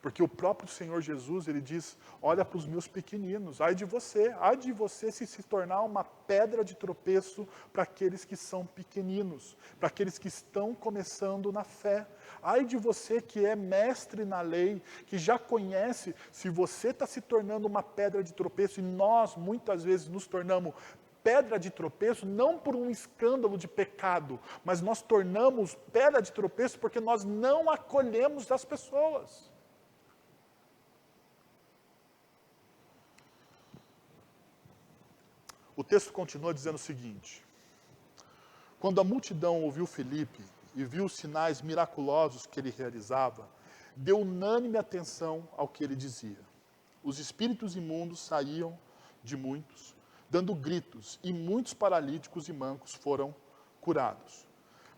Porque o próprio Senhor Jesus, ele diz, olha para os meus pequeninos, ai de você se tornar uma pedra de tropeço para aqueles que são pequeninos, para aqueles que estão começando na fé. Ai de você que é mestre na lei, que já conhece, se você está se tornando uma pedra de tropeço, e nós muitas vezes nos tornamos pedra de tropeço, não por um escândalo de pecado, mas nós tornamos pedra de tropeço porque nós não acolhemos as pessoas. O texto continua dizendo o seguinte: quando a multidão ouviu Filipe e viu os sinais miraculosos que ele realizava, deu unânime atenção ao que ele dizia. Os espíritos imundos saíam de muitos, dando gritos, e muitos paralíticos e mancos foram curados.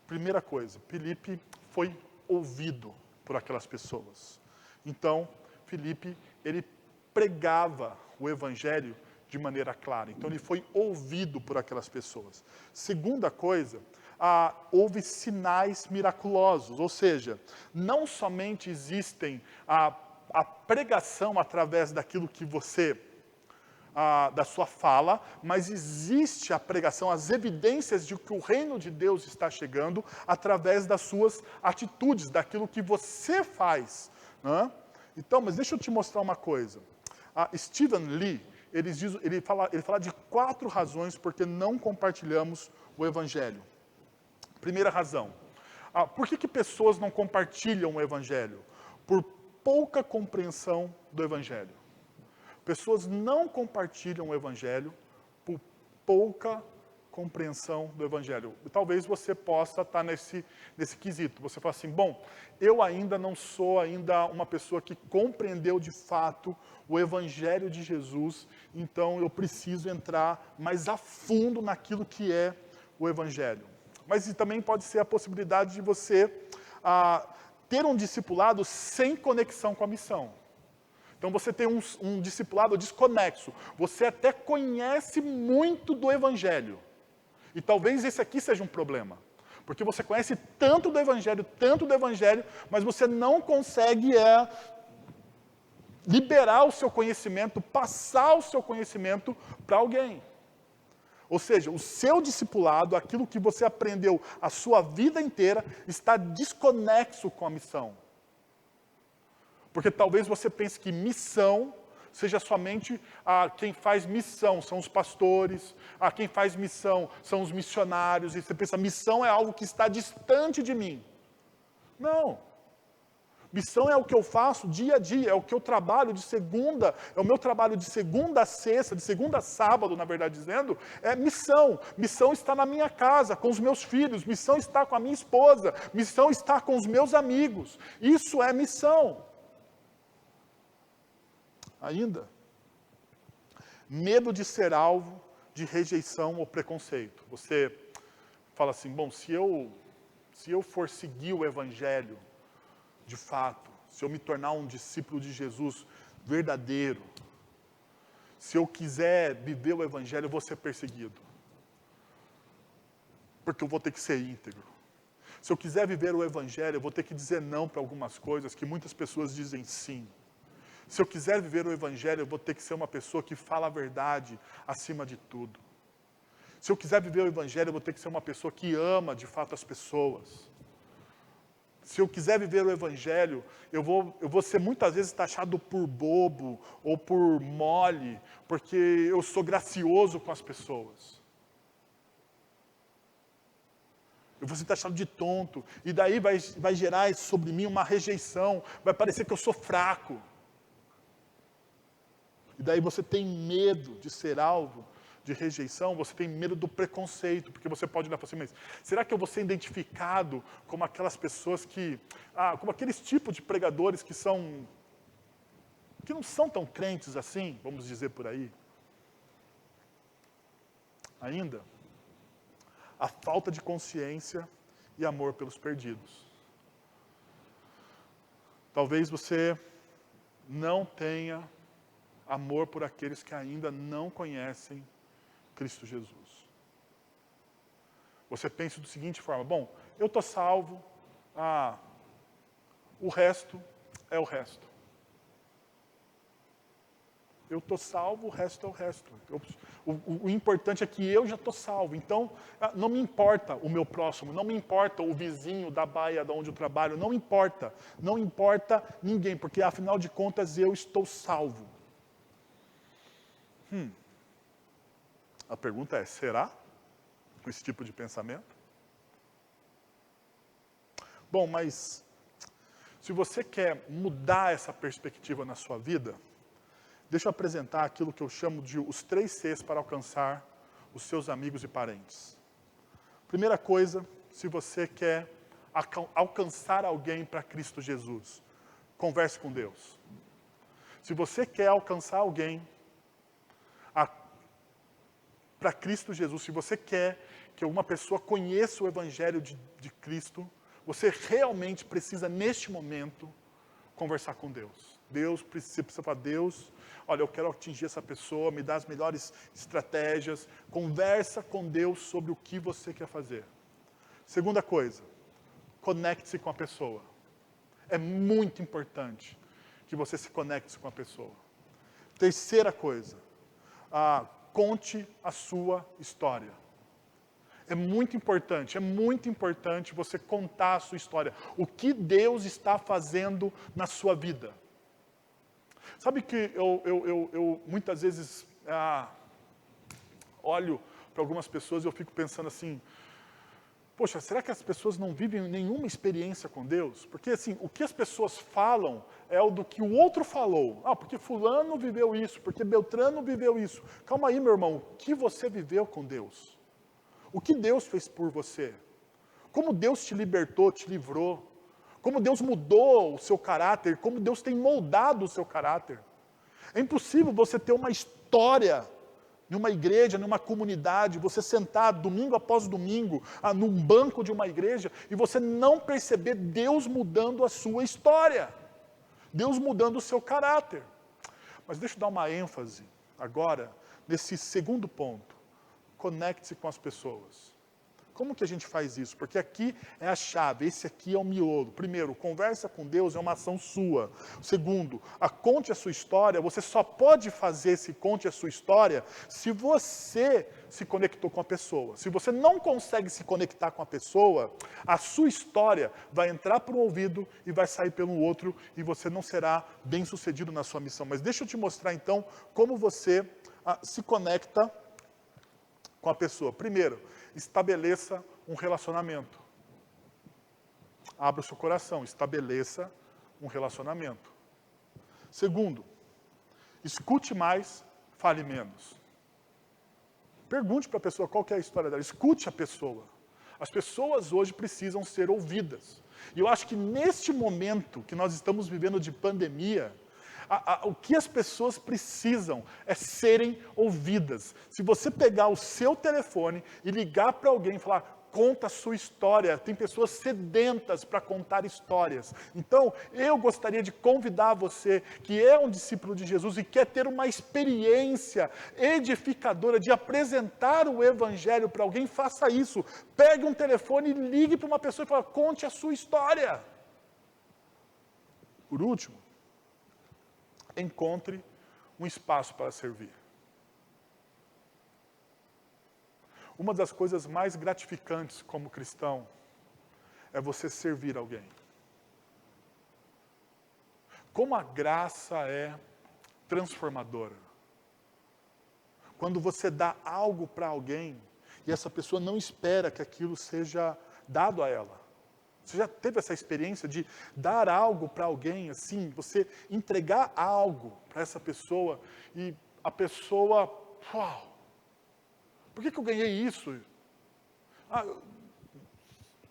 Primeira coisa, Filipe foi ouvido por aquelas pessoas. Então, Filipe, ele pregava o evangelho de maneira clara. Então, ele foi ouvido por aquelas pessoas. Segunda coisa, houve sinais miraculosos, ou seja, não somente existem a pregação através daquilo que você, da sua fala, mas existe a pregação, as evidências de que o reino de Deus está chegando através das suas atitudes, daquilo que você faz. Né? Então, mas deixa eu te mostrar uma coisa. Stephen Lee, ele fala de 4 razões porque não compartilhamos o Evangelho. Primeira razão, por que pessoas não compartilham o Evangelho? Por pouca compreensão do Evangelho. Pessoas não compartilham o Evangelho por pouca compreensão do Evangelho. Talvez você possa estar nesse quesito. Você fala assim, bom, eu ainda não sou uma pessoa que compreendeu de fato o Evangelho de Jesus, então eu preciso entrar mais a fundo naquilo que é o Evangelho. Mas também pode ser a possibilidade de você ter um discipulado sem conexão com a missão. Então você tem um discipulado desconexo. Você até conhece muito do Evangelho. E talvez esse aqui seja um problema. Porque você conhece tanto do Evangelho, mas você não consegue liberar o seu conhecimento, passar o seu conhecimento para alguém. Ou seja, o seu discipulado, aquilo que você aprendeu a sua vida inteira, está desconexo com a missão. Porque talvez você pense que missão seja somente quem faz missão, são os pastores, quem faz missão são os missionários, e você pensa, missão é algo que está distante de mim. Não. Missão é o que eu faço dia a dia, é o que eu trabalho de segunda, é o meu trabalho de segunda a sexta, de segunda a sábado, na verdade dizendo, é missão. Missão está na minha casa, com os meus filhos, missão está com a minha esposa, missão está com os meus amigos. Isso é missão. Ainda, medo de ser alvo de rejeição ou preconceito. Você fala assim, bom, se eu for seguir o Evangelho, de fato, se eu me tornar um discípulo de Jesus verdadeiro, se eu quiser viver o Evangelho, eu vou ser perseguido. Porque eu vou ter que ser íntegro. Se eu quiser viver o Evangelho, eu vou ter que dizer não para algumas coisas que muitas pessoas dizem sim. Se eu quiser viver o Evangelho, eu vou ter que ser uma pessoa que fala a verdade acima de tudo. Se eu quiser viver o Evangelho, eu vou ter que ser uma pessoa que ama de fato as pessoas. Se eu quiser viver o Evangelho, eu vou ser muitas vezes taxado por bobo ou por mole, porque eu sou gracioso com as pessoas. Eu vou ser taxado de tonto, e daí vai gerar sobre mim uma rejeição, vai parecer que eu sou fraco. E daí você tem medo de ser alvo de rejeição, você tem medo do preconceito, porque você pode olhar para assim, mas será que eu vou ser identificado como aquelas pessoas como aqueles tipos de pregadores que não são tão crentes assim, vamos dizer por aí? Ainda, a falta de consciência e amor pelos perdidos. Talvez você não tenha amor por aqueles que ainda não conhecem Cristo Jesus. Você pensa da seguinte forma, bom, eu estou salvo, o resto é o resto. Eu estou salvo, o resto é o resto. O importante é que eu já estou salvo. Então, não me importa o meu próximo, não me importa o vizinho da baia de onde eu trabalho, não importa ninguém, porque afinal de contas eu estou salvo. A pergunta é, será? Com esse tipo de pensamento? Bom, mas se você quer mudar essa perspectiva na sua vida, deixa eu apresentar aquilo que eu chamo de os 3 Cs para alcançar os seus amigos e parentes. Primeira coisa, se você quer alcançar alguém para Cristo Jesus, converse com Deus. Se você quer alcançar alguém para Cristo Jesus, se você quer que uma pessoa conheça o Evangelho de Cristo, você realmente precisa, neste momento, conversar com Deus. Você precisa falar, Deus, olha, eu quero atingir essa pessoa, me dá as melhores estratégias. Conversa com Deus sobre o que você quer fazer. Segunda coisa, conecte-se com a pessoa. É muito importante que você se conecte com a pessoa. Terceira coisa, conte a sua história. É muito importante você contar a sua história. O que Deus está fazendo na sua vida. Sabe que eu muitas vezes olho para algumas pessoas e eu fico pensando assim, poxa, será que as pessoas não vivem nenhuma experiência com Deus? Porque assim, o que as pessoas falam é o do que o outro falou. Porque fulano viveu isso, porque Beltrano viveu isso. Calma aí, meu irmão, o que você viveu com Deus? O que Deus fez por você? Como Deus te libertou, te livrou? Como Deus mudou o seu caráter? Como Deus tem moldado o seu caráter? É impossível você ter uma história numa igreja, numa comunidade, você sentar domingo após domingo, num banco de uma igreja, e você não perceber Deus mudando a sua história. Deus mudando o seu caráter. Mas deixa eu dar uma ênfase agora nesse segundo ponto. Conecte-se com as pessoas. Como que a gente faz isso? Porque aqui é a chave, esse aqui é o miolo. Primeiro, conversa com Deus é uma ação sua. Segundo, conte a sua história. Você só pode fazer esse conte a sua história se você se conectou com a pessoa. Se você não consegue se conectar com a pessoa, a sua história vai entrar por um ouvido e vai sair pelo outro e você não será bem sucedido na sua missão. Mas deixa eu te mostrar então como você se conecta com a pessoa. Primeiro, estabeleça um relacionamento. Abra o seu coração, estabeleça um relacionamento. Segundo, escute mais, fale menos. Pergunte para a pessoa qual que é a história dela, escute a pessoa. As pessoas hoje precisam ser ouvidas. E eu acho que neste momento que nós estamos vivendo de pandemia, o que as pessoas precisam é serem ouvidas. Se você pegar o seu telefone e ligar para alguém e falar, conta a sua história, tem pessoas sedentas para contar histórias. Então, eu gostaria de convidar você, que é um discípulo de Jesus e quer ter uma experiência edificadora de apresentar o Evangelho para alguém, faça isso. Pegue um telefone e ligue para uma pessoa e fala, conte a sua história. Por último, encontre um espaço para servir. Uma das coisas mais gratificantes como cristão é você servir alguém. Como a graça é transformadora. Quando você dá algo para alguém e essa pessoa não espera que aquilo seja dado a ela. Você já teve essa experiência de dar algo para alguém, assim, você entregar algo para essa pessoa e a pessoa, uau, por que eu ganhei isso? Ah,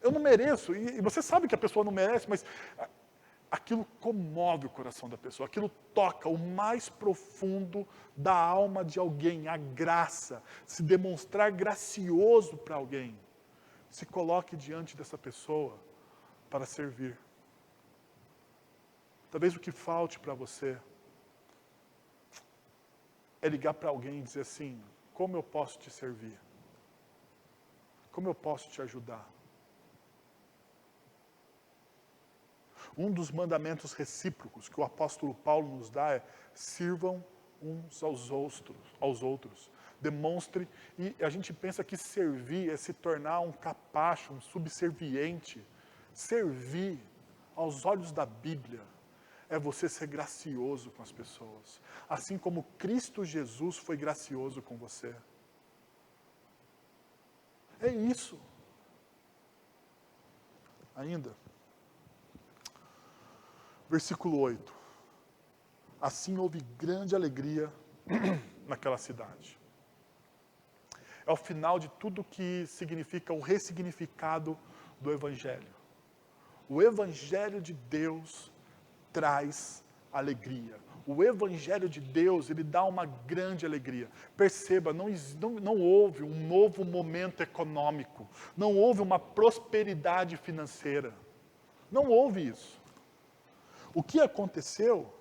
eu não mereço, e você sabe que a pessoa não merece, mas aquilo comove o coração da pessoa, aquilo toca o mais profundo da alma de alguém, a graça, se demonstrar gracioso para alguém. Se coloque diante dessa pessoa para servir. Talvez o que falte para você é ligar para alguém e dizer assim, como eu posso te servir? Como eu posso te ajudar? Um dos mandamentos recíprocos que o apóstolo Paulo nos dá é sirvam uns aos outros. Demonstre, e a gente pensa que servir é se tornar um capacho, um subserviente. Servir, aos olhos da Bíblia, é você ser gracioso com as pessoas. Assim como Cristo Jesus foi gracioso com você. É isso. Ainda. Versículo 8. Assim houve grande alegria naquela cidade. É o final de tudo que significa o ressignificado do Evangelho. O Evangelho de Deus traz alegria. O Evangelho de Deus, ele dá uma grande alegria. Perceba, não houve um novo momento econômico. Não houve uma prosperidade financeira. Não houve isso. O que aconteceu,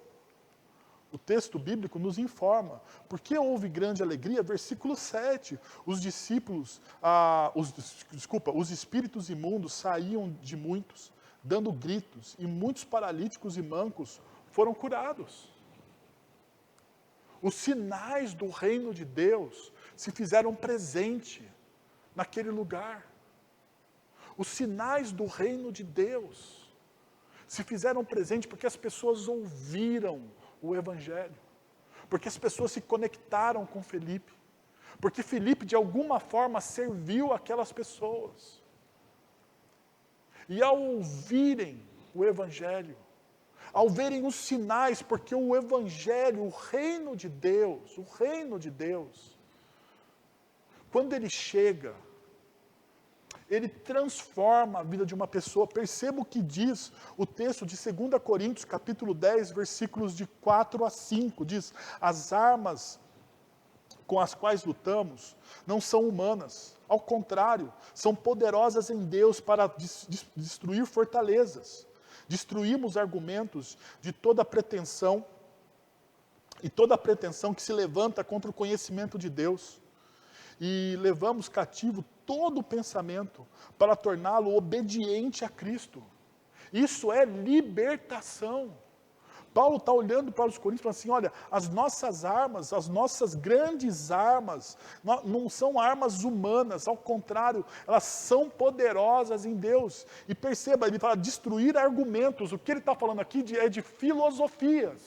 o texto bíblico nos informa. Por que houve grande alegria? Versículo 7. Os espíritos imundos saíam de muitos, dando gritos, e muitos paralíticos e mancos foram curados. Os sinais do reino de Deus se fizeram presente naquele lugar. Os sinais do reino de Deus se fizeram presente porque as pessoas ouviram o Evangelho. Porque as pessoas se conectaram com Filipe. Porque Filipe, de alguma forma, serviu aquelas pessoas. E ao ouvirem o Evangelho, ao verem os sinais, porque o Evangelho, o reino de Deus, quando ele chega, ele transforma a vida de uma pessoa. Perceba o que diz o texto de 2 Coríntios, capítulo 10, versículos de 4 a 5. Diz, as armas com as quais lutamos não são humanas. Ao contrário, são poderosas em Deus para destruir fortalezas. Destruímos argumentos de toda pretensão e toda pretensão que se levanta contra o conhecimento de Deus. E levamos cativo todo o pensamento para torná-lo obediente a Cristo. Isso é libertação. Paulo está olhando para os coríntios e falando assim, olha, as nossas armas, as nossas grandes armas, não são armas humanas, ao contrário, elas são poderosas em Deus. E perceba, ele fala destruir argumentos, o que ele está falando aqui é de filosofias,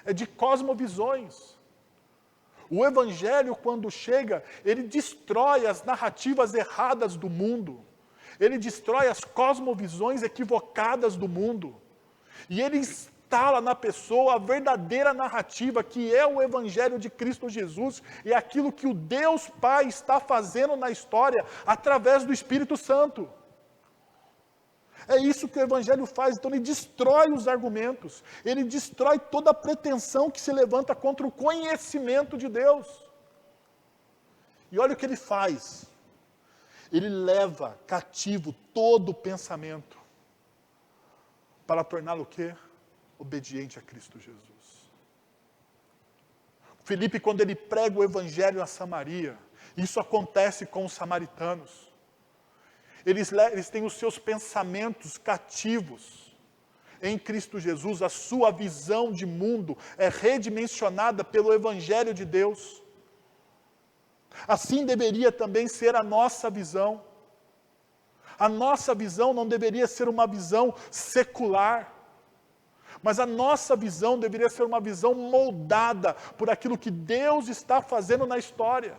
é de cosmovisões. O Evangelho, quando chega, ele destrói as narrativas erradas do mundo, ele destrói as cosmovisões equivocadas do mundo, e ele instala na pessoa a verdadeira narrativa, que é o Evangelho de Cristo Jesus, e aquilo que o Deus Pai está fazendo na história, através do Espírito Santo. É isso que o Evangelho faz, então ele destrói os argumentos, ele destrói toda a pretensão que se levanta contra o conhecimento de Deus. E olha o que ele faz, ele leva cativo todo o pensamento, para torná-lo o quê? Obediente a Cristo Jesus. Filipe, quando ele prega o Evangelho a Samaria, isso acontece com os samaritanos. Eles têm os seus pensamentos cativos em Cristo Jesus, a sua visão de mundo é redimensionada pelo Evangelho de Deus. Assim deveria também ser a nossa visão. A nossa visão não deveria ser uma visão secular, mas a nossa visão deveria ser uma visão moldada por aquilo que Deus está fazendo na história.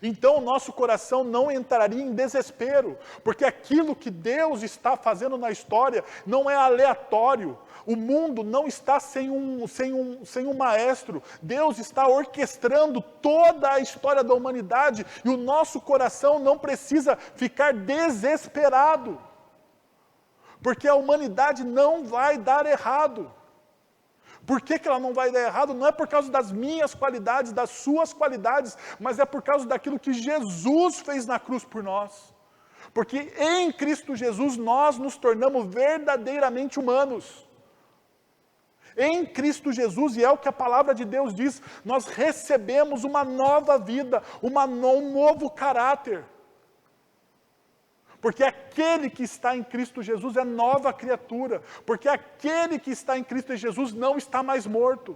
Então o nosso coração não entraria em desespero, porque aquilo que Deus está fazendo na história não é aleatório. O mundo não está sem um maestro. Deus está orquestrando toda a história da humanidade e o nosso coração não precisa ficar desesperado, porque a humanidade não vai dar errado. Por que ela não vai dar errado? Não é por causa das minhas qualidades, das suas qualidades, mas é por causa daquilo que Jesus fez na cruz por nós. Porque em Cristo Jesus nós nos tornamos verdadeiramente humanos. Em Cristo Jesus, e é o que a palavra de Deus diz, nós recebemos uma nova vida, um novo caráter. Porque aquele que está em Cristo Jesus é nova criatura. Porque aquele que está em Cristo Jesus não está mais morto.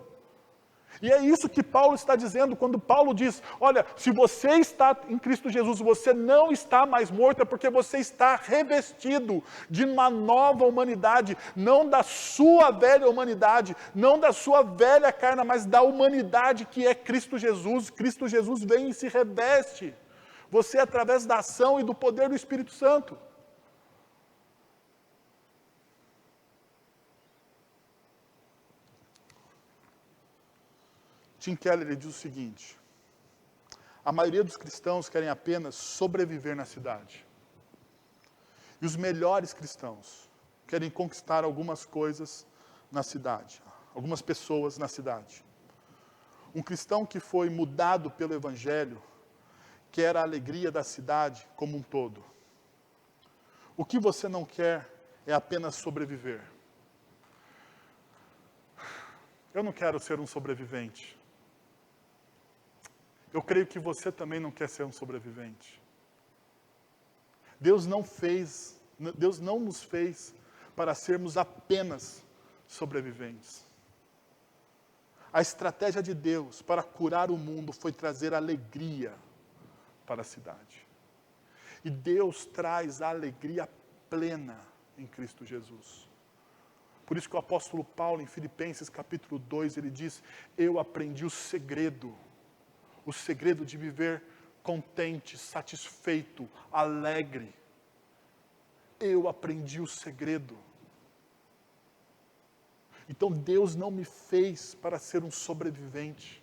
E é isso que Paulo está dizendo quando Paulo diz, olha, se você está em Cristo Jesus, você não está mais morto, é porque você está revestido de uma nova humanidade, não da sua velha humanidade, não da sua velha carne, mas da humanidade que é Cristo Jesus. Cristo Jesus vem e se reveste. Você através da ação e do poder do Espírito Santo. Tim Keller ele diz o seguinte: a maioria dos cristãos querem apenas sobreviver na cidade. E os melhores cristãos querem conquistar algumas coisas na cidade, algumas pessoas na cidade. Um cristão que foi mudado pelo Evangelho quer a alegria da cidade como um todo. O que você não quer é apenas sobreviver. Eu não quero ser um sobrevivente. Eu creio que você também não quer ser um sobrevivente. Deus não nos fez para sermos apenas sobreviventes. A estratégia de Deus para curar o mundo foi trazer alegria para a cidade. E Deus traz a alegria plena em Cristo Jesus. Por isso que o apóstolo Paulo, em Filipenses capítulo 2, ele diz, eu aprendi o segredo de viver contente, satisfeito, alegre. Eu aprendi o segredo. Então Deus não me fez para ser um sobrevivente.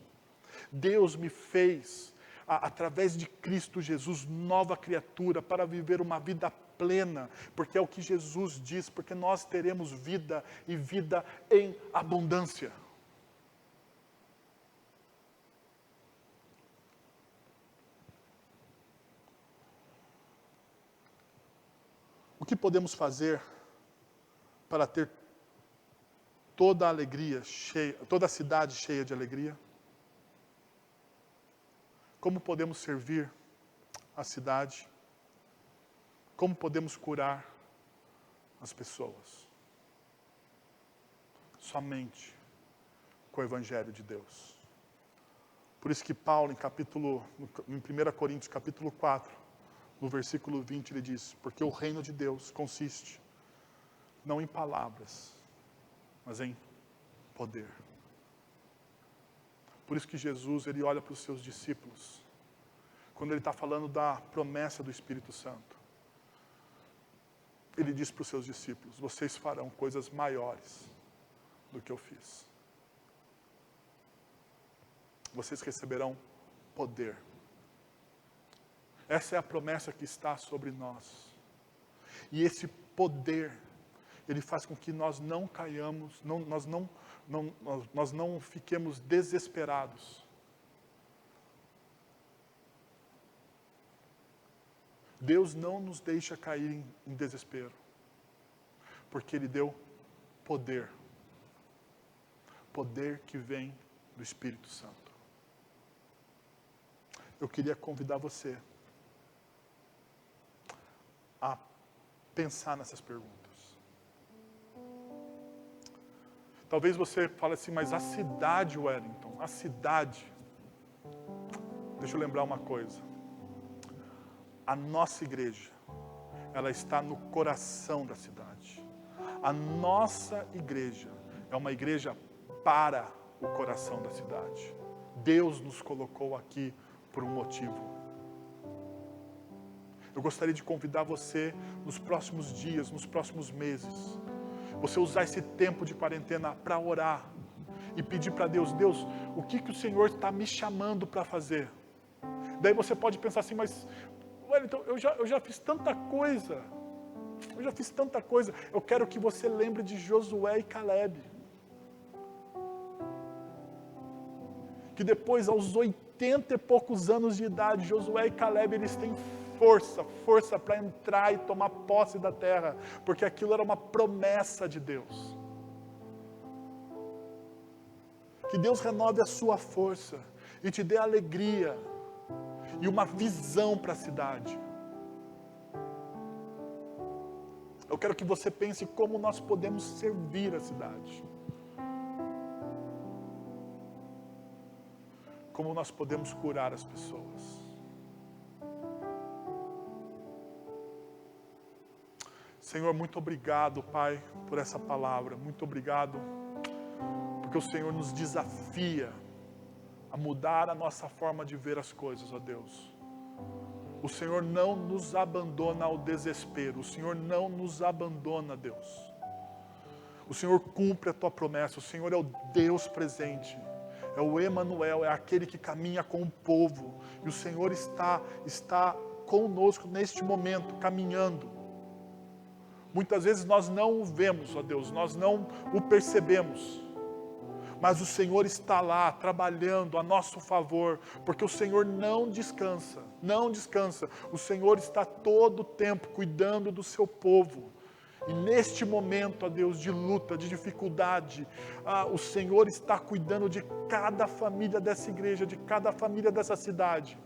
Deus me fez através de Cristo Jesus, nova criatura, para viver uma vida plena, porque é o que Jesus diz, porque nós teremos vida e vida em abundância. O que podemos fazer para ter toda a alegria cheia, toda a cidade cheia de alegria? Como podemos servir a cidade? Como podemos curar as pessoas? Somente com o Evangelho de Deus. Por isso que Paulo, em 1 Coríntios capítulo 4, no versículo 20, ele diz, porque o reino de Deus consiste não em palavras, mas em poder. Por isso que Jesus, ele olha para os seus discípulos, quando ele está falando da promessa do Espírito Santo. Ele diz para os seus discípulos, vocês farão coisas maiores do que eu fiz. Vocês receberão poder. Essa é a promessa que está sobre nós. E esse poder, ele faz com que nós não caiamos, nós não fiquemos desesperados. Deus não nos deixa cair em desespero, porque Ele deu poder. Poder que vem do Espírito Santo. Eu queria convidar você a pensar nessas perguntas. Talvez você fale assim, mas a cidade, Wellington, a cidade. Deixa eu lembrar uma coisa. A nossa igreja, ela está no coração da cidade. A nossa igreja é uma igreja para o coração da cidade. Deus nos colocou aqui por um motivo. Eu gostaria de convidar você nos próximos dias, nos próximos meses, você usar esse tempo de quarentena para orar e pedir para Deus, Deus, o que o Senhor está me chamando para fazer? Daí você pode pensar assim, mas, Wellington, eu já fiz tanta coisa, eu quero que você lembre de Josué e Caleb, que depois, aos 80 e poucos anos de idade, Josué e Caleb, eles têm força para entrar e tomar posse da terra, porque aquilo era uma promessa de Deus. Que Deus renove a sua força e te dê alegria e uma visão para a cidade. Eu quero que você pense como nós podemos servir a cidade. Como nós podemos curar as pessoas. Senhor, muito obrigado, Pai, por essa palavra. Muito obrigado, porque o Senhor nos desafia a mudar a nossa forma de ver as coisas, ó Deus. O Senhor não nos abandona ao desespero. O Senhor não nos abandona, Deus. O Senhor cumpre a Tua promessa. O Senhor é o Deus presente. É o Emanuel, é aquele que caminha com o povo. E o Senhor está conosco neste momento, caminhando. Muitas vezes nós não o vemos, ó Deus, nós não o percebemos. Mas o Senhor está lá, trabalhando a nosso favor, porque o Senhor não descansa. O Senhor está todo o tempo cuidando do seu povo. E neste momento, ó Deus, de luta, de dificuldade, o Senhor está cuidando de cada família dessa igreja, de cada família dessa cidade.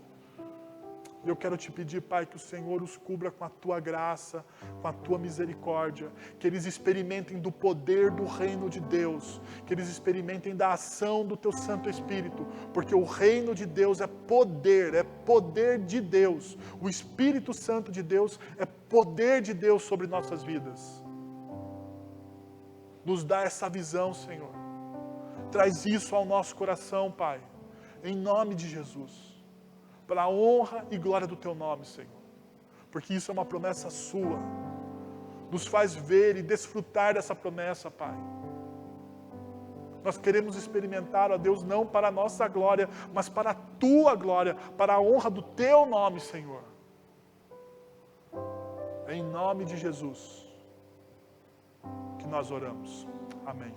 Eu quero te pedir, Pai, que o Senhor os cubra com a Tua graça, com a Tua misericórdia, que eles experimentem do poder do reino de Deus, que eles experimentem da ação do Teu Santo Espírito, porque o reino de Deus é poder de Deus. O Espírito Santo de Deus é poder de Deus sobre nossas vidas. Nos dá essa visão, Senhor. Traz isso ao nosso coração, Pai, em nome de Jesus. Para a honra e glória do Teu nome, Senhor. Porque isso é uma promessa Sua. Nos faz ver e desfrutar dessa promessa, Pai. Nós queremos experimentar, ó Deus, não para a nossa glória, mas para a Tua glória, para a honra do Teu nome, Senhor. É em nome de Jesus que nós oramos. Amém.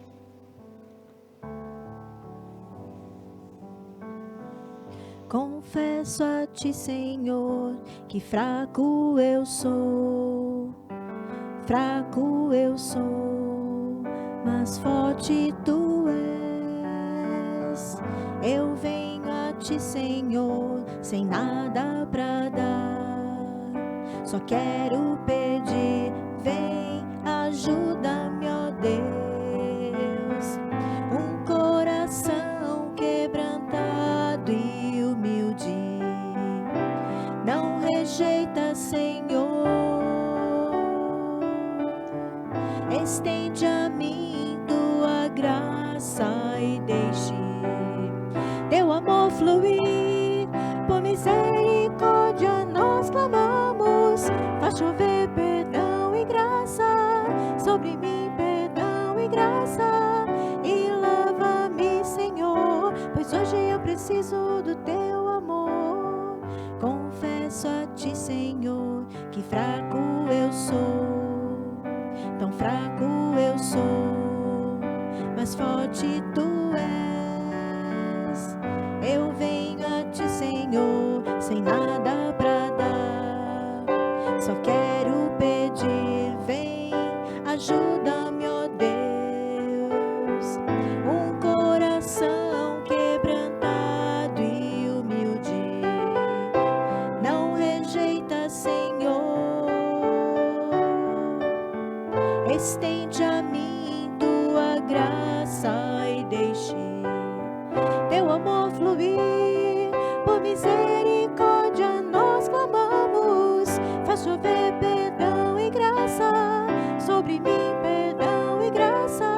Confesso a Ti, Senhor, que fraco eu sou, mas forte Tu és. Eu venho a Ti, Senhor, sem nada pra dar, só quero pedir, vem, ajuda-me, ó Deus. Um coração quebrantado e humilde, não rejeita, Senhor. Estende a mim Tua graça e deixe Teu amor fluir. Por misericórdia nós clamamos, faz chover perdão e graça sobre mim, perdão e graça, e lava-me, Senhor, pois hoje eu preciso do Teu amor. Confesso a Ti, Senhor, que fraco eu sou, tão fraco eu sou, mas forte Tu és. Eu venho a Ti, Senhor, sem nada pra dar, só quero pedir, vem, ajuda-me, ó Deus. Um coração quebrantado e humilde, não rejeita, Senhor. Estende a mim Tua graça e deixe Teu amor fluir. Por misericórdia nós clamamos, faz chover perdão e graça sobre mim, perdão e graça,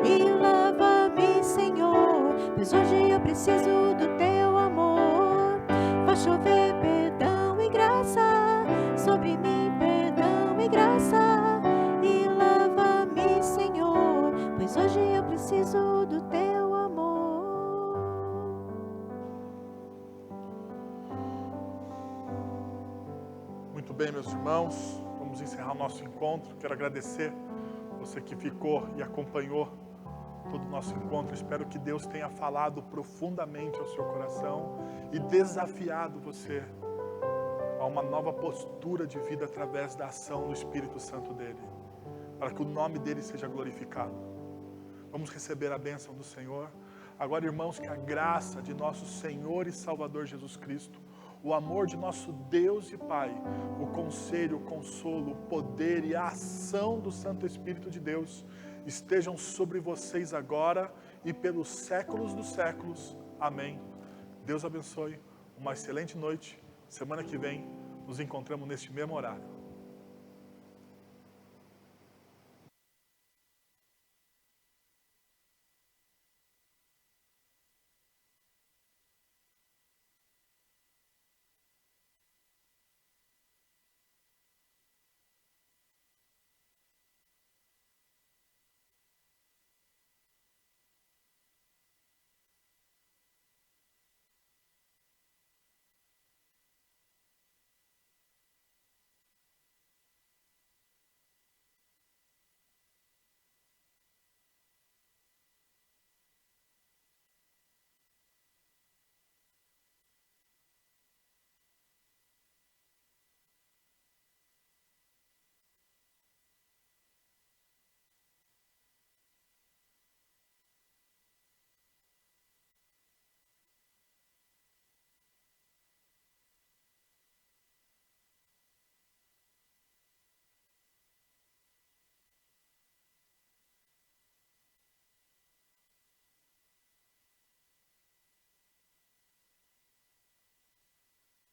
e lava-me, Senhor, pois hoje eu preciso do Teu amor. Faz chover perdão e graça
meus irmãos. Vamos encerrar o nosso encontro. Quero agradecer você que ficou e acompanhou todo o nosso encontro. Espero que Deus tenha falado profundamente ao seu coração e desafiado você a uma nova postura de vida através da ação do Espírito Santo dele, para que o nome dele seja glorificado. Vamos receber a bênção do Senhor. Agora, irmãos, que a graça de nosso Senhor e Salvador Jesus Cristo, o amor de nosso Deus e Pai, o conselho, o consolo, o poder e a ação do Santo Espírito de Deus estejam sobre vocês agora e pelos séculos dos séculos. Amém. Deus abençoe. Uma excelente noite. Semana que vem nos encontramos neste mesmo horário.